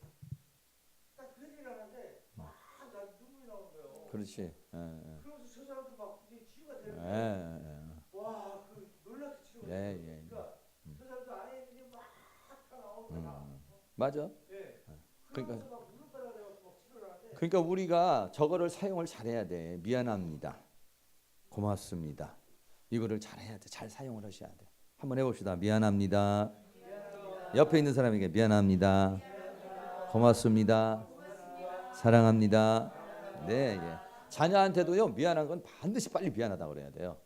딱 그 얘기를 하는데 막 나 눈물이 나온 거예요. 그렇지. 그러면서 저 사람도 막 이제 치유가 되는 예, 거예요. 와, 그 놀랍게 치유가 예, 되는 예. 거예요. 그러니까 저 사람도 안에 있는 게 막 다 나오는 거야. 맞아. 예. 그러니까- 그러면서 막 울음바라 그래갖고 막 치료를 하는데 그러니까 우리가 저거를 사용을 잘해야 돼. 미안합니다. 고맙습니다. 이거를 잘해야 돼. 잘 사용을 하셔야 돼. 한번 해봅시다. 미안합니다. 옆에 있는 사람에게 미안합니다. 고맙습니다. 사랑합니다. 네, 예. 자녀한테도요 미안한 건 반드시 빨리 미안하다고 그래야 돼요.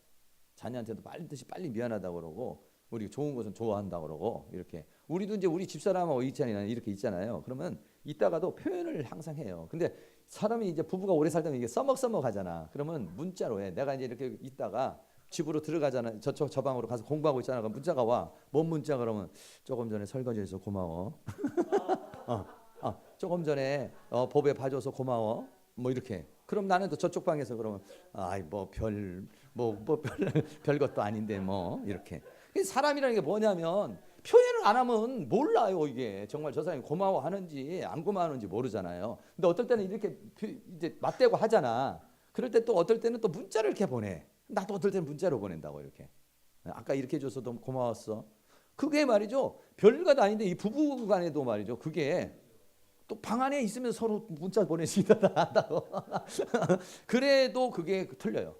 자녀한테도 반드시 빨리 미안하다고 그러고 우리 좋은 것은 좋아한다고 그러고 이렇게 우리도 이제 우리 집사람하고 있잖아요. 이렇게 있잖아요. 그러면 이따가도 표현을 항상 해요. 근데 사람이 이제 부부가 오래 살다 보면 이게 써먹써먹하잖아. 그러면 문자로 해. 내가 이제 이렇게 있다가 집으로 들어가잖아. 저 방으로 가서 공부하고 있잖아. 그럼 문자가 와. 뭔 문자 그러면 조금 전에 설거지해서 고마워. 조금 전에 법에 봐줘서 고마워. 뭐 이렇게. 그럼 나는 또 저쪽 방에서 그러면 아이 별 것도 아닌데 뭐 이렇게. 사람이라는 게 뭐냐면 표현을 안 하면 몰라요. 이게 정말 저 사람이 고마워하는지 안 고마워하는지 모르잖아요. 근데 어떨 때는 이렇게 이제 맞대고 하잖아. 그럴 때 또 어떨 때는 또 문자를 이렇게 보내. 나도 어떨 때는 문자로 보낸다고 이렇게. 아까 이렇게 해줘서 너무 고마웠어. 그게 말이죠. 별것 아닌데 이 부부간에도 말이죠. 그게 또 방 안에 있으면 서로 문자 보내시다 한다고. 그래도 그게 틀려요.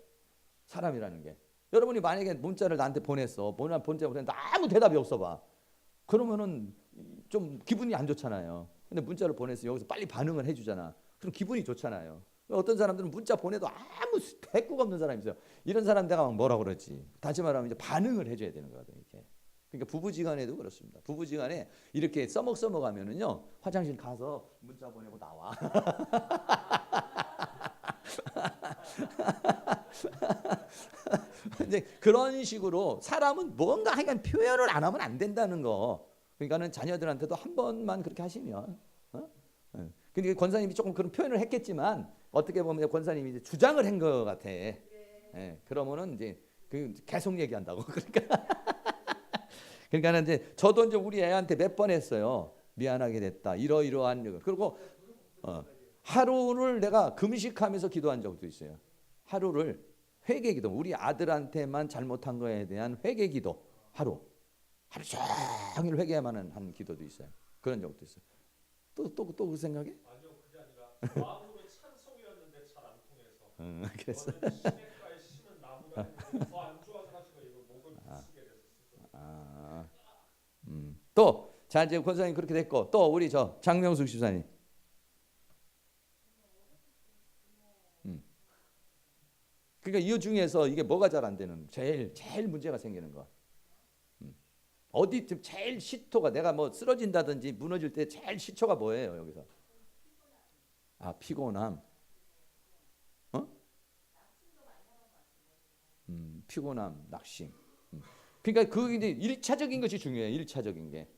사람이라는 게. 여러분이 만약에 문자를 나한테 보냈어. 문자 보냈는데 아무 대답이 없어 봐. 그러면은 좀 기분이 안 좋잖아요. 근데 문자를 보내서 여기서 빨리 반응을 해주잖아. 그럼 기분이 좋잖아요. 어떤 사람들은 문자 보내도 아무 대꾸가 없는 사람이 있어요. 이런 사람 내가 막 뭐라 그러지. 다시 말하면 이제 반응을 해줘야 되는 거거든요. 이렇게. 그러니까 부부지간에도 그렇습니다. 부부지간에 이렇게 써먹하면은요 화장실 가서 문자 보내고 나와. 이제 그런 식으로 사람은 뭔가 하여간 표현을 안 하면 안 된다는 거. 그러니까는 자녀들한테도 한 번만 그렇게 하시면. 근데 권사님이 조금 그런 표현을 했겠지만 어떻게 보면 권사님이 이제 주장을 한 것 같아. 그러면은 이제 계속 얘기한다고. 그러니까는 이제 저도 이제 우리 애한테 몇 번 했어요. 미안하게 됐다. 이러이러한. 그리고 하루를 내가 금식하면서 기도한 적도 있어요. 하루를 회개기도. 우리 아들한테만 잘못한 거에 대한 회개기도. 하루 종일 회개만 한 기도도 있어요. 그런 적도 있어요. 또 그 생각에? 아니요, 그게 아니라 마음으로 찬송이었는데 잘 안 통해서. 그랬어. 시냇가에 심은 나무가 더 안 좋아서 가지고 이거 목을 부수게 됐었어요. 또 자 이제 권사님 그렇게 됐고 또 우리 저 장명숙 집사님. 그러니까 이 중에서 이게 뭐가 잘 안 되는 제일 문제가 생기는 거. 어디쯤 제일 시초가 내가 뭐 쓰러진다든지 무너질 때 제일 시초가 뭐예요 여기서? 피곤함. 피곤함, 낙심. 그러니까 그게 이제 1차적인 것이 중요해요. 1차적인 게.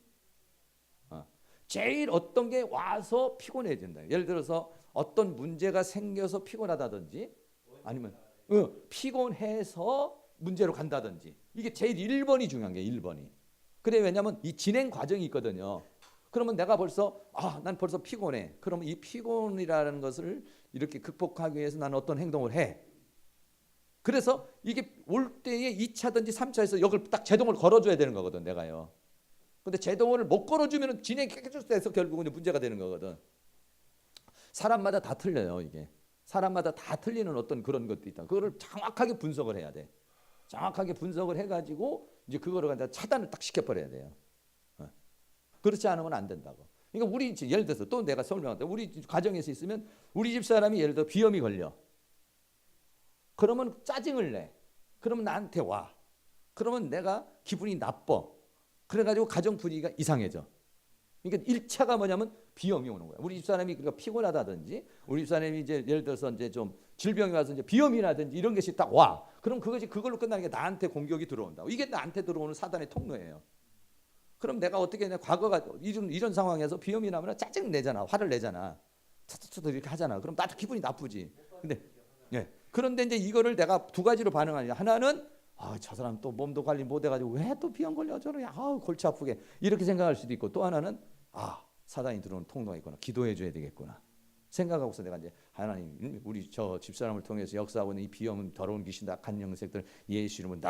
제일 어떤 게 와서 피곤해진다. 예를 들어서 어떤 문제가 생겨서 피곤하다든지 아니면 피곤해서 문제로 간다든지 이게 제일 1번이 중요한 게 1번이. 그래 왜냐하면 이 진행 과정이 있거든요. 그러면 내가 난 벌써 피곤해. 그러면 이 피곤이라는 것을 이렇게 극복하기 위해서 나는 어떤 행동을 해. 그래서 이게 올 때에 2차든지 3차에서 여기를 딱 제동을 걸어줘야 되는 거거든 내가요. 근데 제동을 못 걸어주면 진행이 계속돼서 결국은 문제가 되는 거거든. 사람마다 다 틀려요 이게. 사람마다 다 틀리는 어떤 그런 것도 있다. 그거를 정확하게 분석을 해야 돼. 정확하게 분석을 해가지고 이제 그거를 갖다 차단을 딱 시켜버려야 돼요. 그렇지 않으면 안 된다고. 그러니까 우리 예를 들어서 또 내가 설명한다. 우리 가정에서 있으면 우리 집 사람이 예를 들어 비염이 걸려. 그러면 짜증을 내. 그러면 나한테 와. 그러면 내가 기분이 나빠. 그래가지고 가정 분위기가 이상해져. 그러니까 1차가 뭐냐면 비염이 오는 거야. 우리 집 사람이 그러니까 피곤하다든지, 우리 집 사람이 이제 예를 들어서 이제 좀 질병이 와서 이제 비염이라든지 이런 것이 딱 와. 그럼 그것이 그걸로 끝나는 게 나한테 공격이 들어온다. 이게 나한테 들어오는 사단의 통로예요. 그럼 내가 어떻게 했냐? 과거가 이런 상황에서 비염이 나면 짜증 내잖아, 화를 내잖아, 차차차 이렇게 하잖아. 그럼 나도 기분이 나쁘지. 근데 그런데 이제 이거를 내가 두 가지로 반응하냐. 하나는 저 사람 또 몸도 관리 못해가지고 왜 또 비염 걸려 저러냐, 골치 아프게 이렇게 생각할 수도 있고, 또 하나는 사단이 들어오는 통로가 있구나, 기도해줘야 되겠구나 생각하고서 내가 이제 하나님, 우리 저 집사람을 통해서 역사하고 있는 이 비염은 더러운 귀신 악한 영색들 예수 이름으로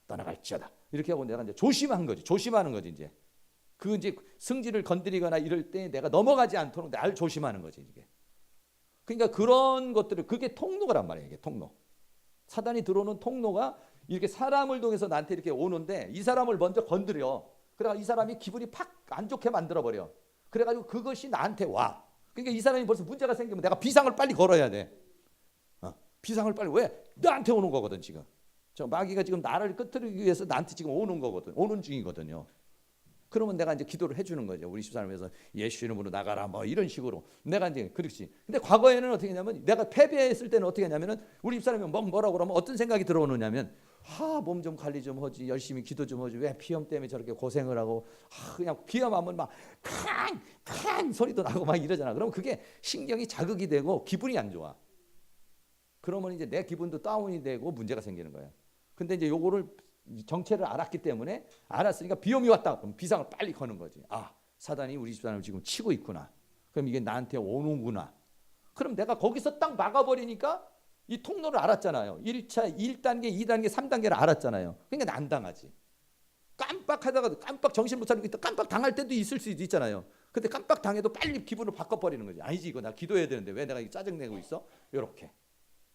떠나갈지어다 이렇게 하고 내가 이제 조심하는 거지. 이제 그 이제 승질을 건드리거나 이럴 때 내가 넘어가지 않도록 날 조심하는 거지 이게. 그러니까 그런 것들을, 그게 통로란 말이에요. 이게 통로. 사단이 들어오는 통로가 이렇게 사람을 통해서 나한테 이렇게 오는데, 이 사람을 먼저 건드려. 그래가 이 사람이 기분이 팍 안 좋게 만들어 버려. 그래가지고 그것이 나한테 와. 그러니까 이 사람이 벌써 문제가 생기면 내가 비상을 빨리 걸어야 돼. 비상을 빨리, 왜? 나한테 오는 거거든 지금. 저 마귀가 지금 나를 끄트리기 위해서 나한테 지금 오는 거거든. 오는 중이거든요. 그러면 내가 이제 기도를 해주는 거죠. 우리 집사람을 위해서 예수 이름으로 나가라 뭐 이런 식으로 내가 이제 그렇지. 근데 과거에는 어떻게 했냐면, 내가 패배했을 때는 어떻게 했냐면은, 우리 집사람이 뭐라고 그러면 어떤 생각이 들어오느냐면, 몸 좀 관리 좀 하지, 열심히 기도 좀 하지, 왜 비염 때문에 저렇게 고생을 하고, 그냥 비염하면 막 캉 소리도 나고 막 이러잖아. 그러면 그게 신경이 자극이 되고 기분이 안 좋아. 그러면 이제 내 기분도 다운이 되고 문제가 생기는 거야. 근데 이제 요거를 정체를 알았기 때문에, 알았으니까 비염이 왔다 그럼 비상을 빨리 거는 거지. 사단이 우리 집사람을 지금 치고 있구나. 그럼 이게 나한테 오는구나. 그럼 내가 거기서 딱 막아버리니까 이 통로를 알았잖아요. 1차, 1단계, 2단계, 3단계를 알았잖아요. 그러니까 안 당하지. 깜빡하다가도 깜빡 정신 못 차리고 있다 깜빡 당할 때도 있을 수 있잖아요. 근데 깜빡 당해도 빨리 기분을 바꿔버리는 거지. 아니지, 이거 나 기도해야 되는데 왜 내가 짜증내고 있어? 이렇게.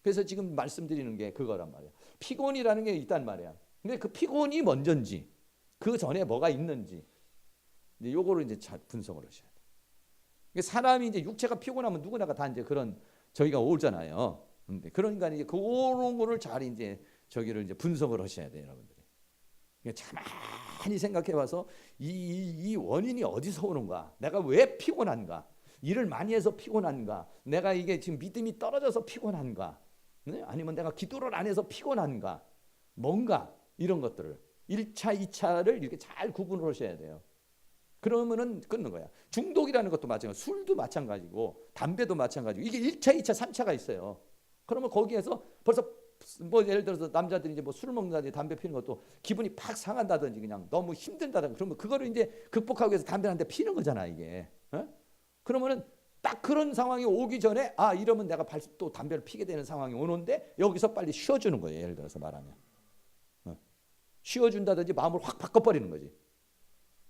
그래서 지금 말씀드리는 게 그거란 말이야. 피곤이라는 게 있단 말이야. 근데 그 피곤이 먼저인지, 그 전에 뭐가 있는지, 이제 요거를 이제 잘 분석을 하셔야 돼. 사람이 이제 육체가 피곤하면 누구나가 다 이제 그런 저희가 오잖아요. 근데 그러니까 이제 그런 거를 잘 이제 저기를 이제 분석을 하셔야 돼요, 여러분들이. 가만히 생각해봐서 이 원인이 어디서 오는가? 내가 왜 피곤한가? 일을 많이 해서 피곤한가? 내가 이게 지금 믿음이 떨어져서 피곤한가? 네? 아니면 내가 기도를 안 해서 피곤한가? 뭔가 이런 것들을 1차, 2차를 이렇게 잘 구분을 하셔야 돼요. 그러면은 끊는 거야. 중독이라는 것도 마찬가지고, 술도 마찬가지고, 담배도 마찬가지고, 이게 1차, 2차, 3차가 있어요. 그러면 거기에서 벌써 뭐 예를 들어서 남자들이 이제 뭐 술 먹는다든지 담배 피는 것도 기분이 팍 상한다든지 그냥 너무 힘들다든지, 그러면 그거를 이제 극복하기 위해서 담배 한 대 피는 거잖아 이게. 그러면은 딱 그런 상황이 오기 전에 이러면 내가 또 담배를 피게 되는 상황이 오는데, 여기서 빨리 쉬어주는 거예요. 예를 들어서 말하면 쉬어준다든지 마음을 확 바꿔버리는 거지.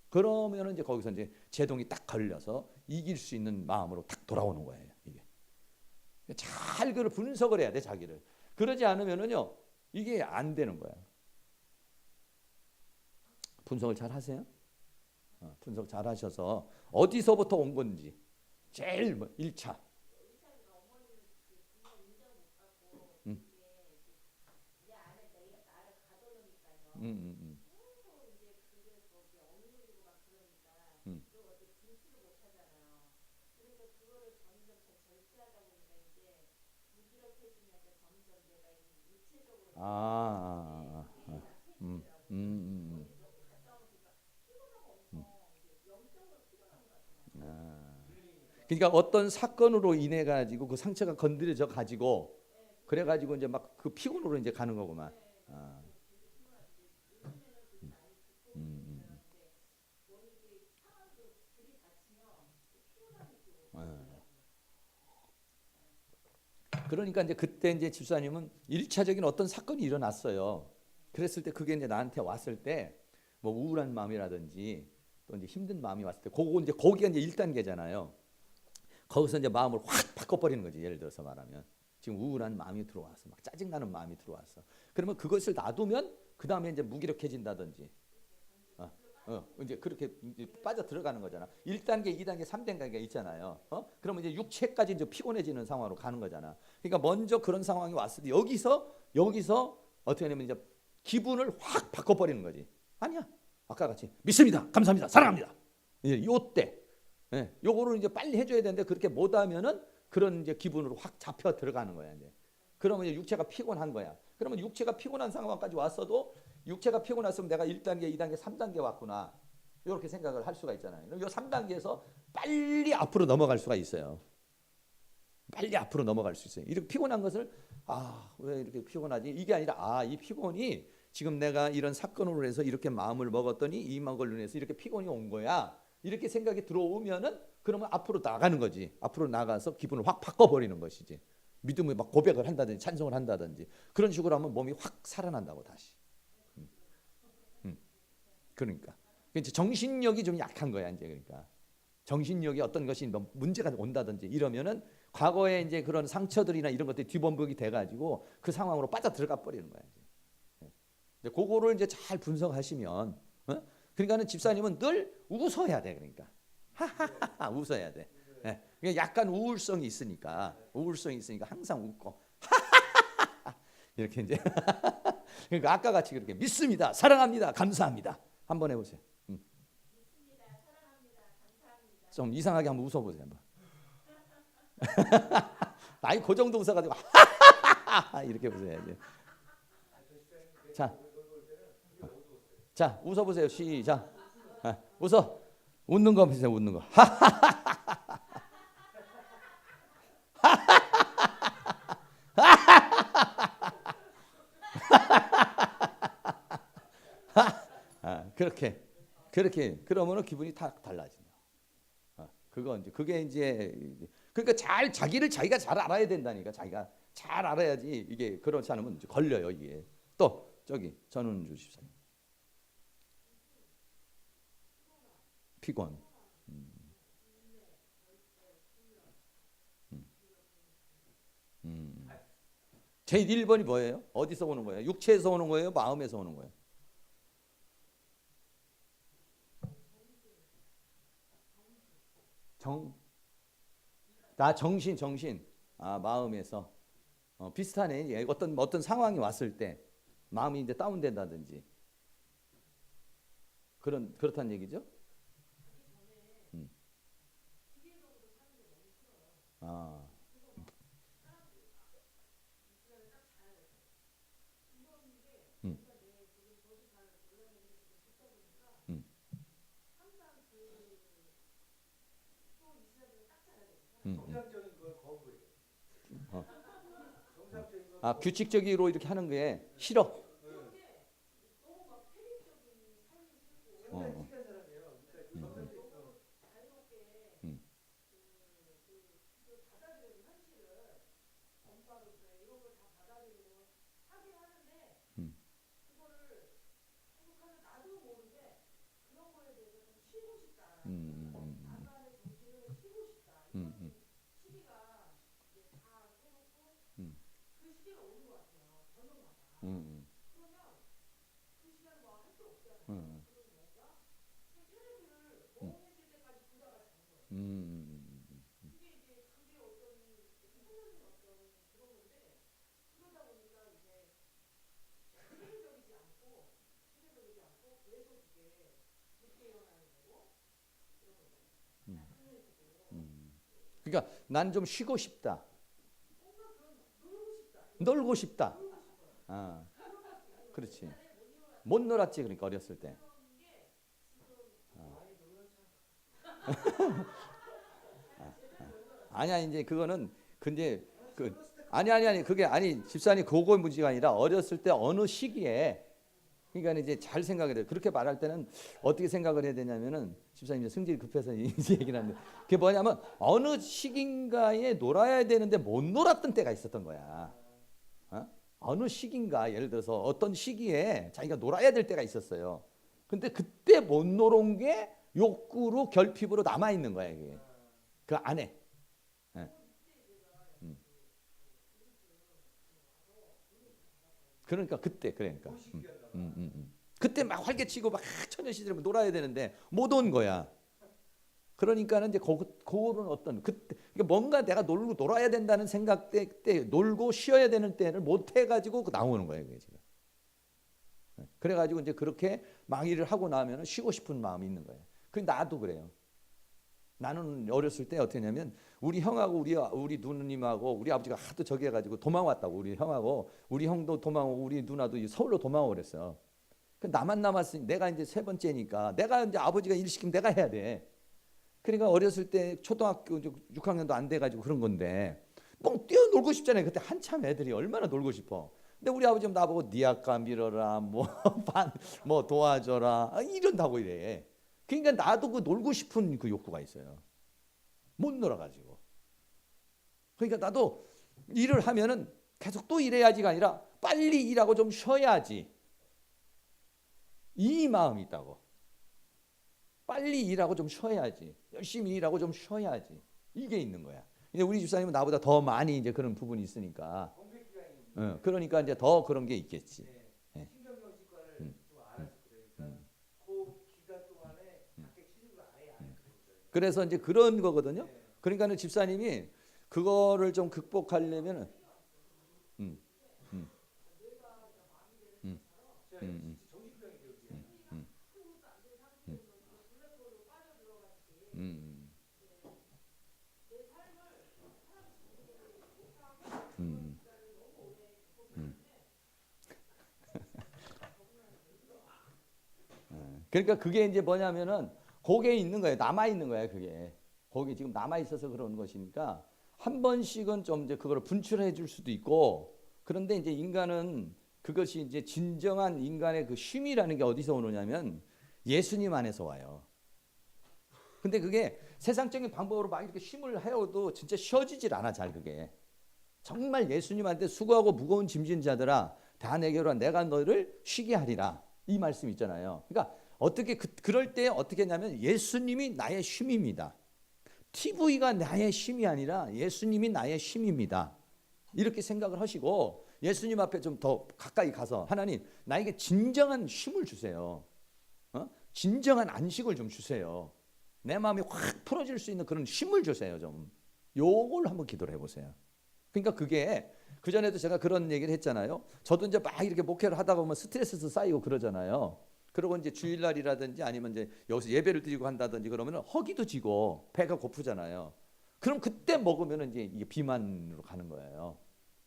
그러면은 이제 거기서 이제 제동이 딱 걸려서 이길 수 있는 마음으로 딱 돌아오는 거예요. 이게 잘 그걸 분석을 해야 돼, 자기를. 그러지 않으면은요 이게 안 되는 거야. 분석을 잘 하세요. 분석 잘 하셔서 어디서부터 온 건지 제일 1차. 그러니까 어떤 사건으로 인해 가지고 그 상처가 건드려져 가지고, 그래 가지고 이제 막 그 피곤으로 이제 가는 거구만. 그러니까 이제 그때 이제 집사님은 1차적인 어떤 사건이 일어났어요. 그랬을 때 그게 이제 나한테 왔을 때 뭐 우울한 마음이라든지 또 이제 힘든 마음이 왔을 때, 그거 이제 거기가 이제 1단계잖아요. 거기서 이제 마음을 확 바꿔버리는 거지. 예를 들어서 말하면 지금 우울한 마음이 들어왔어, 막 짜증나는 마음이 들어왔어. 그러면 그것을 놔두면 그 다음에 이제 무기력해진다든지 이제 그렇게 이제 빠져 들어가는 거잖아. 1단계, 2단계, 3단계가 있잖아요. 그러면 이제 육체까지 이제 피곤해지는 상황으로 가는 거잖아. 그러니까 먼저 그런 상황이 왔을 때 여기서 어떻게 하냐면 이제 기분을 확 바꿔버리는 거지. 아니야. 아까 같이 믿습니다. 감사합니다. 사랑합니다. 이제 요때, 요거를 이제 빨리 해줘야 되는데 그렇게 못하면은 그런 이제 기분으로 확 잡혀 들어가는 거야. 이제 그러면 이제 육체가 피곤한 거야. 그러면 육체가 피곤한 상황까지 왔어도 육체가 피곤했으면 내가 1단계, 2단계, 3단계 왔구나. 이렇게 생각을 할 수가 있잖아요. 그럼 이 3단계에서 빨리 앞으로 넘어갈 수가 있어요. 빨리 앞으로 넘어갈 수 있어요. 이렇게 피곤한 것을 왜 이렇게 피곤하지? 이게 아니라 이 피곤이 지금 내가 이런 사건으로 해서 이렇게 마음을 먹었더니 이 마음을 인해서 이렇게 피곤이 온 거야. 이렇게 생각이 들어오면은 그러면 앞으로 나가는 거지. 앞으로 나가서 기분을 확 바꿔버리는 것이지. 믿음을 막 고백을 한다든지 찬송을 한다든지 그런 식으로 하면 몸이 확 살아난다고 다시. 그러니까 이제 정신력이 좀 약한 거야 이제. 그러니까 정신력이 어떤 것이 문제가 온다든지 이러면은 과거에 이제 그런 상처들이나 이런 것들이 뒤범벅이 돼가지고 그 상황으로 빠져 들어가 버리는 거야 이제. 근데 그거를 이제 잘 분석하시면, 그러니까는 집사님은 늘 웃어야 돼. 그러니까 하하하 웃어야 돼. 그러니까 약간 우울성이 있으니까 항상 웃고 이렇게 이제 그러니까 아까 같이 그렇게 믿습니다, 사랑합니다, 감사합니다 한번 해보세요. 믿습니다. 사랑합니다. 감사합니다. 좀 이상하게 한번 웃어보세요. 한번. 아니 그 정도 웃어가지고 이렇게 보세요. 자 웃어보세요. 시작. 웃어. 웃는 거 보세요. 웃는 거. 그렇게 그러면은 기분이 다 달라진다. 그게 이제 그러니까 자기를 자기가 잘 알아야 된다니까. 자기가 잘 알아야지. 이게 그렇지 않으면 이제 걸려요 이게. 또 저기 전은주 집사님 피곤. 제일 1번이 뭐예요? 어디서 오는 거예요? 육체에서 오는 거예요? 마음에서 오는 거예요? 정신. 마음에서. 비슷하네. 어떤 상황이 왔을 때 마음이 이제 다운된다든지 그렇다는 얘기죠. 정상적인 걸 거부해. 정상적인 걸 규칙적으로 이렇게 하는 게 싫어. 상당히 특이한 사람이에요. 그러니까 그러니까 난 좀 쉬고 싶다. 놀고 싶다. 그렇지. 못 놀았지. 그러니까 어렸을 때. 아니야 이제 그거는 근데 아니 그게 집사님 그거 문제가 아니라 어렸을 때 어느 시기에 그러니까 이제 잘 생각해야 돼. 그렇게 말할 때는 어떻게 생각을 해야 되냐면은 집사님 이제 성질이 급해서 이제 얘기를 하는데 그게 뭐냐면 어느 시기인가에 놀아야 되는데 못 놀았던 때가 있었던 거야. 어느 시기인가 예를 들어서 어떤 시기에 자기가 놀아야 될 때가 있었어요. 근데 그때 못 놀은 게 욕구로 결핍으로 남아 있는 거야 이게 그 안에. 그러니까 그때 그러니까. 그때 막 활개치고 막 처녀시들하고 놀아야 되는데 못 온 거야. 그러니까는 이제 그거는 어떤 그때 뭔가 내가 놀아야 된다는 생각 때 놀고 쉬어야 되는 때를 못 해가지고 나오는 거예요, 그게 지금. 그래가지고 이제 그렇게 망의를 하고 나면 쉬고 싶은 마음이 있는 거예요. 그 나도 그래요. 나는 어렸을 때 어떻게 했냐면 우리 형하고 우리 누님하고 우리 아버지가 하도 저기 해가지고 도망왔다고. 우리 형하고 우리 형도 도망오고 우리 누나도 서울로 도망오고 그랬어. 그 나만 남았으니 내가 이제 세 번째니까 내가 이제 아버지가 일 시키면 내가 해야 돼. 그러니까 어렸을 때 초등학교 6학년도 안 돼가지고 그런 건데 뻥 뛰어놀고 싶잖아요. 그때 한참 애들이 얼마나 놀고 싶어. 근데 우리 아버지는 나보고 니 아까 밀어라 뭐 도와줘라 이런다고 이래. 그러니까 나도 그 놀고 싶은 그 욕구가 있어요. 못 놀아가지고. 그러니까 나도 일을 하면은 계속 또 일해야지가 아니라 빨리 일하고 좀 쉬어야지. 이 마음이 있다고. 빨리 일하고 좀 쉬어야지. 열심히 일하고 좀 쉬어야지. 이게 있는 거야. 근데 우리 집사님은 나보다 더 많이 이제 그런 부분이 있으니까. 공백 기간이 그러니까 이제 더 그런 게 있겠지. 네. 신경정신과를 좀 알아서 그러니까 그 기간 동안에 밖에 치료를 아예 안 했거든요. 그래서 이제 그런 거거든요. 네. 그러니까는 집사님이 그거를 좀 극복하려면은 정신병이 되었지. 그러니까 그게 이제 뭐냐면은 거기에 있는 거예요. 남아 있는 거예요. 그게 거기 지금 남아 있어서 그런 것이니까 한 번씩은 좀 이제 그걸 분출해 줄 수도 있고. 그런데 이제 인간은 그것이 이제 진정한 인간의 그 쉼이라는 게 어디서 오느냐면 예수님 안에서 와요. 근데 그게 세상적인 방법으로 막 이렇게 쉼을 해오도 진짜 쉬어지질 않아. 잘 그게 정말 예수님한테 수고하고 무거운 짐진 자들아 다 내게로 와 내가 너를 쉬게 하리라 이 말씀 있잖아요. 그러니까 어떻게 그럴 때 어떻게 했냐면 예수님이 나의 쉼입니다. TV가 나의 쉼이 아니라 예수님이 나의 쉼입니다. 이렇게 생각을 하시고 예수님 앞에 좀 더 가까이 가서 하나님 나에게 진정한 쉼을 주세요. 진정한 안식을 좀 주세요. 내 마음이 확 풀어질 수 있는 그런 쉼을 주세요. 좀 요걸 한번 기도를 해보세요. 그러니까 그게 그전에도 제가 그런 얘기를 했잖아요. 저도 이제 막 이렇게 목회를 하다 보면 스트레스도 쌓이고 그러잖아요. 그리고 이제 주일날이라든지 아니면 이제 여기서 예배를 드리고 한다든지 그러면 허기도 지고 배가 고프잖아요. 그럼 그때 먹으면 이제 이게 비만으로 가는 거예요.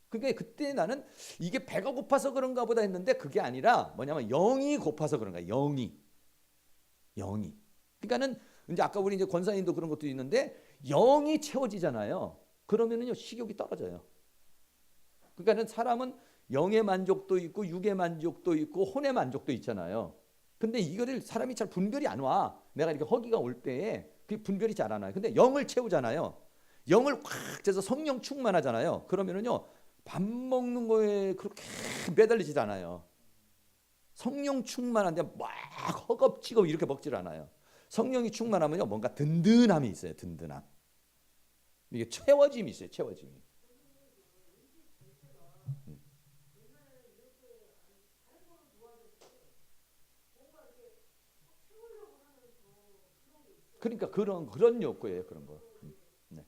그러니까 그때 나는 이게 배가 고파서 그런가 보다 했는데 그게 아니라 뭐냐면 영이 고파서 그런가. 영이. 그러니까는 이제 아까 우리 이제 권사님도 그런 것도 있는데 영이 채워지잖아요. 그러면은요 식욕이 떨어져요. 그러니까는 사람은 영의 만족도 있고 육의 만족도 있고 혼의 만족도 있잖아요. 근데 이거를 사람이 잘 분별이 안 와. 내가 이렇게 허기가 올 때에 그 분별이 잘 안 와요. 근데 영을 채우잖아요. 영을 꽉 채워서 성령 충만하잖아요. 그러면은요 밥 먹는 거에 그렇게 매달리지 않아요. 성령 충만한데 막 허겁지겁 이렇게 먹질 않아요. 성령이 충만하면요 뭔가 든든함이 있어요. 든든함. 이게 채워짐이 있어요. 채워짐이. 그러니까 그런 욕구예요. 그런 거. 네. 네.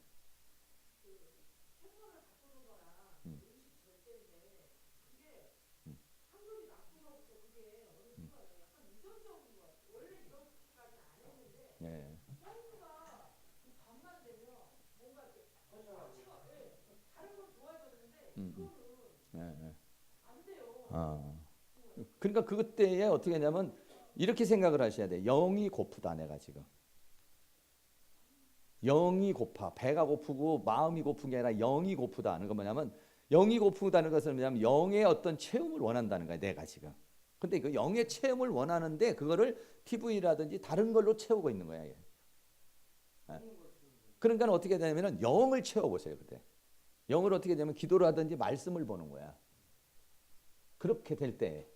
네. 그러니까 그때에 어떻게 하냐면 이렇게 생각을 하셔야 돼. 영이 고프다 내가 지금. 영이 고파. 배가 고프고 마음이 고픈 게 아니라 영이 고프다 하는 건 뭐냐면 영이 고프다는 것은 뭐냐면 영의 어떤 체험을 원한다는 거야 내가 지금. 근데 그 영의 체험을 원하는데 그거를 TV라든지 다른 걸로 채우고 있는 거야. 그러니까 어떻게 되냐면 영을 채워보세요. 그때 영을 어떻게 되냐면 기도를 하든지 말씀을 보는 거야. 그렇게 될 때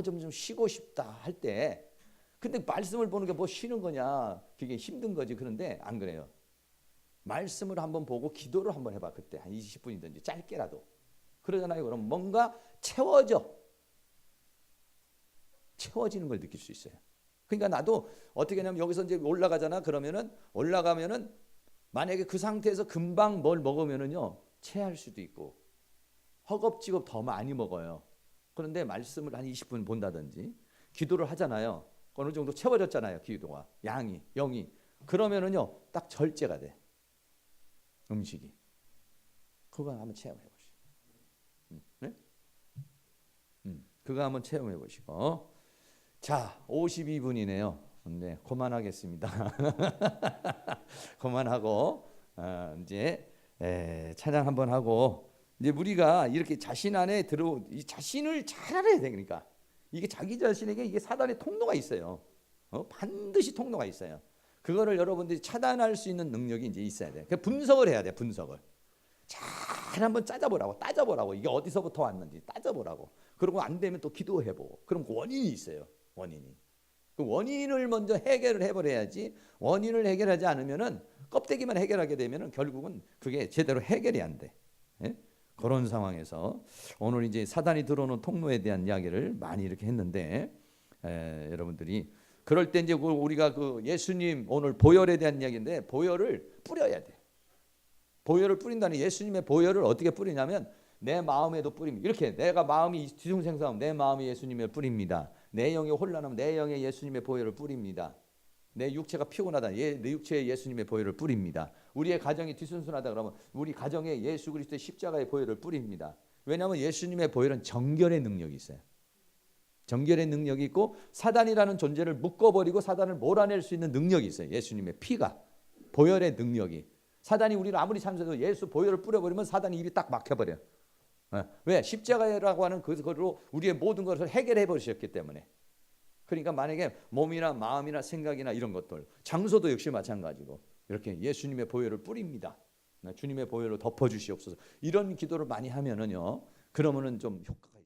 좀 쉬고 싶다 할 때 근데 말씀을 보는 게 뭐 쉬는 거냐 그게 힘든 거지. 그런데 안 그래요. 말씀을 한번 보고 기도를 한번 해봐. 그때 한 20분이든지 짧게라도 그러잖아요. 그럼 뭔가 채워져. 채워지는 걸 느낄 수 있어요. 그러니까 나도 어떻게 하냐면 여기서 이제 올라가잖아. 그러면은 올라가면은 만약에 그 상태에서 금방 뭘 먹으면은요 체할 수도 있고 허겁지겁 더 많이 먹어요. 그런데 말씀을 한 20분 본다든지 기도를 하잖아요. 어느 정도 채워졌잖아요. 기도가 양이 영이 그러면은요 딱 절제가 돼. 음식이. 그거 한번 체험해 보시고. 네? 그거 한번 체험해 보시고. 자, 52분이네요. 네, 그만하겠습니다. 그만하고 이제 찬양 한번 하고 이제 우리가 이렇게 자신 안에 이 자신을 잘 알아야 돼. 그러니까 이게 자기 자신에게 이게 사단의 통로가 있어요. 반드시 통로가 있어요. 그거를 여러분들이 차단할 수 있는 능력이 이제 있어야 돼. 분석을 해야 돼. 분석을 잘 한번 따져보라고 이게 어디서부터 왔는지 따져보라고. 그리고 안 되면 또 기도해보고. 그럼 그 원인이 있어요. 원인이. 그 원인을 먼저 해결을 해버려야지. 원인을 해결하지 않으면은 껍데기만 해결하게 되면은 결국은 그게 제대로 해결이 안 돼. 예? 그런 상황에서 오늘 이제 사단이 들어오는 통로에 대한 이야기를 많이 이렇게 했는데 여러분들이 그럴 때 이제 우리가 그 예수님 오늘 보혈에 대한 이야기인데 보혈을 뿌려야 돼. 보혈을 뿌린다는 예수님의 보혈을 어떻게 뿌리냐면 내 마음에도 뿌립니다. 이렇게 내가 마음이 뒤숭생사하면 내 마음이 예수님의 뿌립니다. 내 영이 혼란하면 내 영에 예수님의 보혈을 뿌립니다. 내 육체가 피곤하다. 내 육체에 예수님의 보혈을 뿌립니다. 우리의 가정이 뒤순순하다 그러면 우리 가정에 예수 그리스도의 십자가의 보혈을 뿌립니다. 왜냐하면 예수님의 보혈은 정결의 능력이 있어요. 정결의 능력이 있고 사단이라는 존재를 묶어버리고 사단을 몰아낼 수 있는 능력이 있어요. 예수님의 피가 보혈의 능력이. 사단이 우리를 아무리 참서도 예수 보혈을 뿌려버리면 사단이 입이 딱 막혀버려요. 왜? 십자가라고 하는 그걸로 우리의 모든 것을 해결해 버리셨기 때문에. 그러니까 만약에 몸이나 마음이나 생각이나 이런 것들 장소도 역시 마찬가지고 이렇게 예수님의 보혈을 뿌립니다. 주님의 보혈로 덮어주시옵소서. 이런 기도를 많이 하면은요 그러면은 좀 효과가